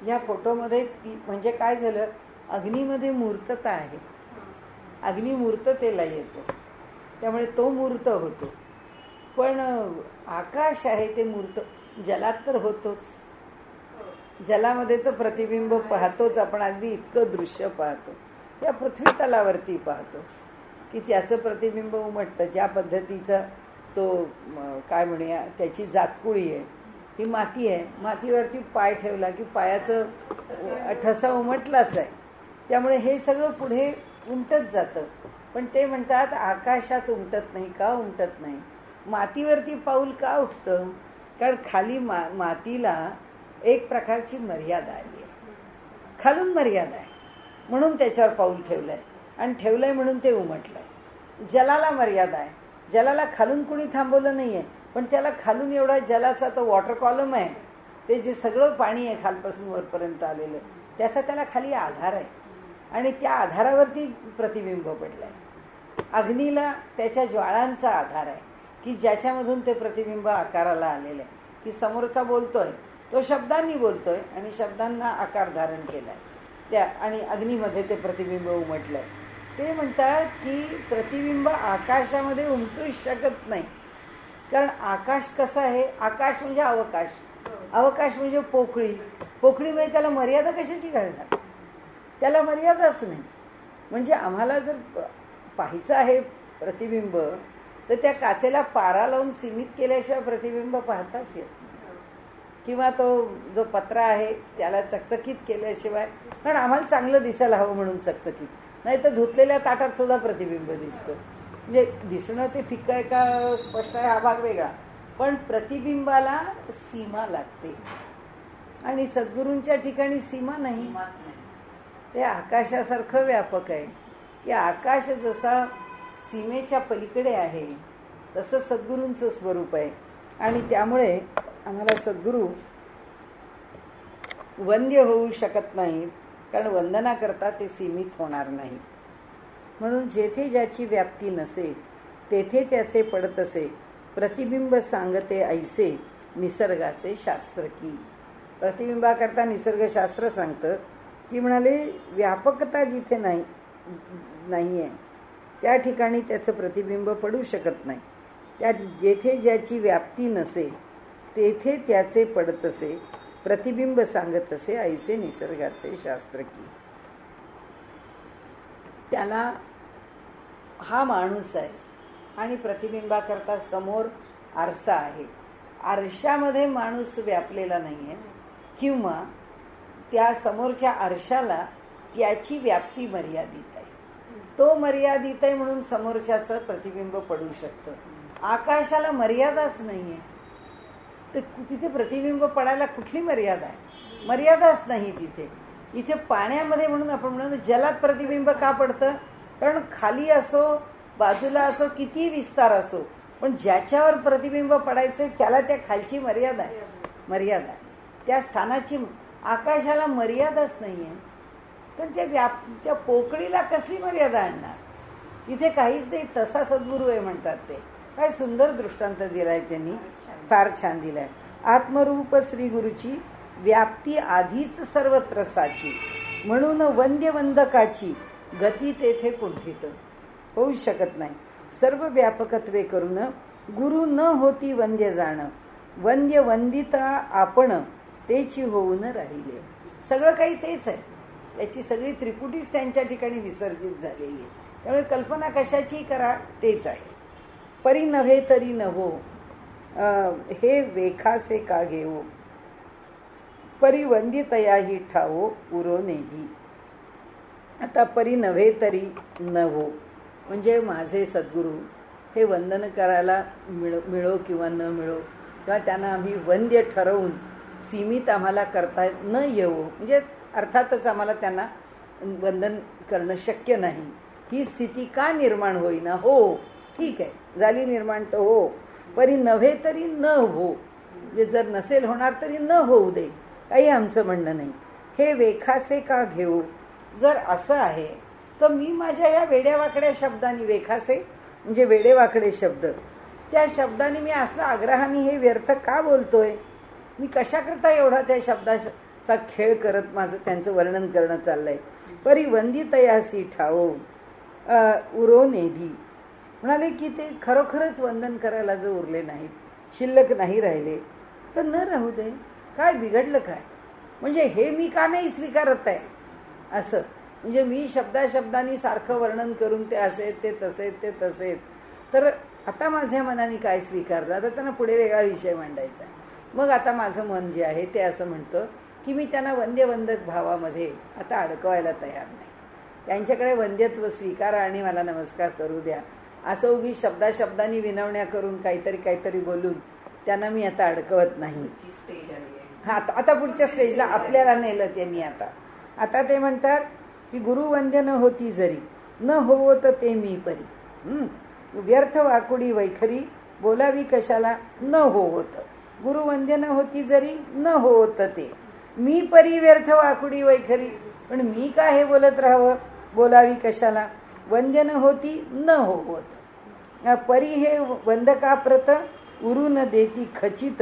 ह्या फोटोमध्ये ती म्हणजे काय झालं, अग्नीमध्ये मूर्तता आहे, अग्नी मूर्ततेला येतो, त्यामुळे तो मूर्त होतो. पण आकाश आहे ते मूर्त जलात तर होतोच. जलामध्ये तर प्रतिबिंब पाहतोच आपण, अगदी इतकं दृश्य पाहतो. या पृथ्वी तलावरती पाहतो की त्याचं प्रतिबिंब उमटतं. ज्या पद्धतीचा तो काय त्याची जातकुळी आहे, ही माती आहे, मातीवरती पाय ठेवला की पायाचं ठसा उमटलाच आहे. त्यामुळे हे सगळं पुढे उमटत जातं. पण ते म्हणतात आकाशात उमटत नाही. का उमटत नाही? मातीवरती पाऊल का उठतं? कारण खाली मातीला एक प्रकारची मर्यादा आली आहे, खालून मर्यादा आहे म्हणून त्याच्यावर पाऊल ठेवलं आहे, आणि ठेवलं आहे म्हणून ते उमटलं आहे. जलाला मर्यादा आहे, जलाला खालून कुणी थांबवलं नाही आहे, पण त्याला खालून एवढा जलाचा तो वॉटर कॉलम आहे, ते जे सगळं पाणी आहे खालपासून वरपर्यंत आलेलं, त्याचा त्याला खाली आधार आहे, आणि त्या आधारावरती प्रतिबिंब पडलं आहे. अग्नीला त्याच्या ज्वाळांचा आधार आहे की ज्याच्यामधून ते प्रतिबिंब आकाराला आलेलं आहे, की समोरचा बोलतोय तो शब्दांनी बोलतोय आणि शब्दांना आकार धारण केला आहे त्या, आणि अग्नीमध्ये ते प्रतिबिंब उमटलं आहे. ते म्हणतात की प्रतिबिंब आकाशामध्ये उमटूच शकत नाही, कारण आकाश कसं आहे, आकाश म्हणजे अवकाश, अवकाश म्हणजे पोकळी, पोकळीमध्ये त्याला मर्यादा कशाची घालणार, त्याला मर्यादाच नाही. म्हणजे आम्हाला जर पाहायचं आहे प्रतिबिंब, तर त्या काचेला पारा लावून सीमित केल्याशिवाय प्रतिबिंब पाहताच येत नाही, किंवा तो जो पत्रा आहे त्याला चकचकीत केल्याशिवाय, कारण आम्हाला चांगलं दिसायला हवं म्हणून चकचकीत, नाही तर धुतलेल्या ताटात सुद्धा प्रतिबिंब दिसतं. म्हणजे दिसणं ते फिक्कं आहे का स्पष्ट आहे हा भाग वेगळा, पण प्रतिबिंबाला सीमा लागते, आणि सद्गुरूंच्या ठिकाणी सीमा नाही. ते आकाशासारखं व्यापक आहे, की आकाश जसा सीमेच्या पलीकडे आहे तसं सद्गुरूंचं स्वरूप आहे. आणि त्यामुळे आम्हाला सद्गुरू वंद्य होऊ शकत नाहीत, कारण वंदना करता ते सीमित होणार नाहीत. म्हणून जेथे ज्याची व्याप्ती नसे तेथे त्याचे पडत असे, प्रतिबिंब सांगते ऐसे निसर्गाचे शास्त्र की. प्रतिबिंबाकरता निसर्गशास्त्र सांगतं की म्हणाले व्यापकता जिथे नाही आहे त्या ठिकाणी त्याचं प्रतिबिंब पडू शकत नाही. त्या जेथे ज्याची व्याप्ती नसे तेथे त्याचे पडत असे, प्रतिबिंब सांगत असे ऐसे निसर्गाचे शास्त्र की. त्याला हा माणूस आहे आणि प्रतिबिंबाकरता समोर आरसा आहे, आरशामध्ये माणूस व्यापलेला नाही आहे, किंवा त्या समोरच्या आरशाला त्याची व्याप्ती मर्यादित आहे, तो मर्यादित आहे म्हणून समोरच्याचं प्रतिबिंब पडू शकतं. आकाशाला मर्यादाच नाही आहे, तर तिथे प्रतिबिंब पडायला कुठली मर्यादा आहे, मर्यादाच नाही तिथे. इथे पाण्यामध्ये म्हणून आपण म्हणतो जलात प्रतिबिंब का पडतं, कारण खाली असो बाजूला असो किती विस्तार असो, पण ज्याच्यावर प्रतिबिंब पडायचं त्याला त्या खालची मर्यादा आहे, मर्यादा त्या स्थानाची. आकाशाला मर्यादाच नाही आहे, तर त्या पोकळीला कसली मर्यादा आणणार, तिथे काहीच नाही. तसा सद्गुरू आहे म्हणतात ते. काय सुंदर दृष्टांत दिलाय त्यांनी, फार छान दिलाय. आत्मरूप श्री गुरुची व्याप्ती आधीच सर्वत्र साची, म्हणून वंद्यवंदकाची गती तेथे कुंठित होऊ शकत नाही. सर्व व्यापकत्वे करून गुरु न होती वंद्य जाण, वंद्य वंदिता आपण तेची होऊन राहिले. सगळं काही तेच आहे, त्याची सगळी त्रिपुटीच त्यांच्या ठिकाणी विसर्जित झालेली आहे. त्यामुळे कल्पना कशाची करा तेच आहे. परी नव्हे तरी नवो हे वेखासे का घेवो, परी वंदितयाही ठावो पुरो नेदी. आता परी नव्हे तरी नवो म्हणजे माझे सद्गुरू हे वंदन करायला मिळो किंवा न मिळो, किंवा त्यांना आम्ही वंद्य ठरवून सीमित आम्हाला करता न येवो, म्हणजे अर्थातच आम्हाला त्यांना वंदन करणं शक्य नाही, ही स्थिती का निर्माण होईना. हो ठीक आहे, झाली निर्माण तर हो, परी नव्हे तरी न हो, म्हणजे जर नसेल होणार तरी न होऊ दे, काही आमचं म्हणणं नाही. हे वेखासे का घेऊ, जर असं आहे तर मी माझ्या या वेड्यावाकड्या शब्दांनी, वेखासे म्हणजे वेडेवाकडे शब्द, त्या शब्दांनी मी असला आग्रहाने हे व्यर्थ का बोलतोय, मी कशाकरता एवढा त्या शब्दाचा खेळ करत माझं त्यांचं वर्णन करणं चाललंय. परी वंदितयासी ठावो उरो नेधी, म्हणाले की ते खरोखरच वंदन करायला जर उरले नाहीत, शिल्लक नाही राहिले तर न राहू दे, काय बिघडलं काय, म्हणजे हे मी का नाही स्वीकारत आहे असं. म्हणजे मी शब्दाशब्दांनी सारखं वर्णन करून ते असे ते तसे ते तसे, तर आता माझ्या मनाने काय स्वीकारलं, आता त्यांना पुढे वेगळा विषय मांडायचा. मग आता माझं मन जे आहे ते असं म्हणतं की मी त्यांना वंद्यवंदक भावामध्ये आता अडकवायला तयार नाही, त्यांच्याकडे वंद्यत्व स्वीकारा आणि मला नमस्कार करू द्या, असं उगीच शब्दाशब्दांनी विनवण्या करून काहीतरी बोलून त्यांना मी आता अडकवत नाही. ची स्टेज आली आहे. हा आता पुढच्या स्टेजला आपल्याला नेलं त्यांनी. आता ते म्हणतात की गुरुवंद्य न होती जरी न होवत ते मी परी. व्यर्थ वाकुडी वैखरी बोलावी कशाला न होवत. गुरुवंद्य न होती जरी न होवत ते मी परी व्यर्थ वाकुडी वैखरी. पण मी का हे बोलत राहावं, बोलावी कशाला. वंद्य न होती न होवत. परी हे वंदकाप्रत उरून देती खचित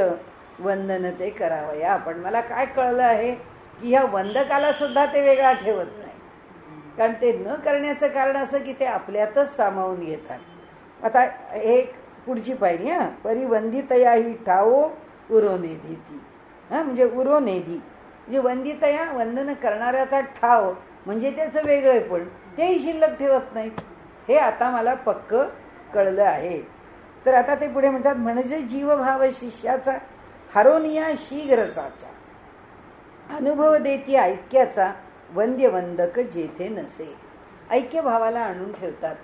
वंदन ते करावया. पण मला काय कळलं आहे की ह्या वंदकाला सुद्धा ते वेगळा ठेवत नाही. कारण ते न करण्याचं कारण असं की ते आपल्यातच सामावून घेतात. आता एक पुढची पायरी. परी वंदितया ही ठावो उरोनेधी ती. म्हणजे उरोनेधी म्हणजे वंदितया वंदन करणाऱ्याचा ठाव म्हणजे त्याचं वेगळेपण तेही शिल्लक ठेवत नाहीत. हे आता मला पक्क कळलं आहे. तर आता ते पुढे म्हणतात म्हणजे जीवभाव शिष्याचा हरोनिया शीघ्रसाचा अनुभव देती ऐक्याचा वंद्य वंदक जेथे नसे. ऐक्य भावाला आणून ठेवतात.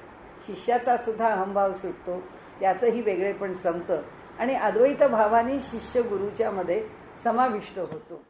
शिष्याचा सुद्धा अहंभाव सुटतो, त्याचंही वेगळेपण संपतं आणि अद्वैत भावाने शिष्य गुरुच्या मध्ये समाविष्ट होतो.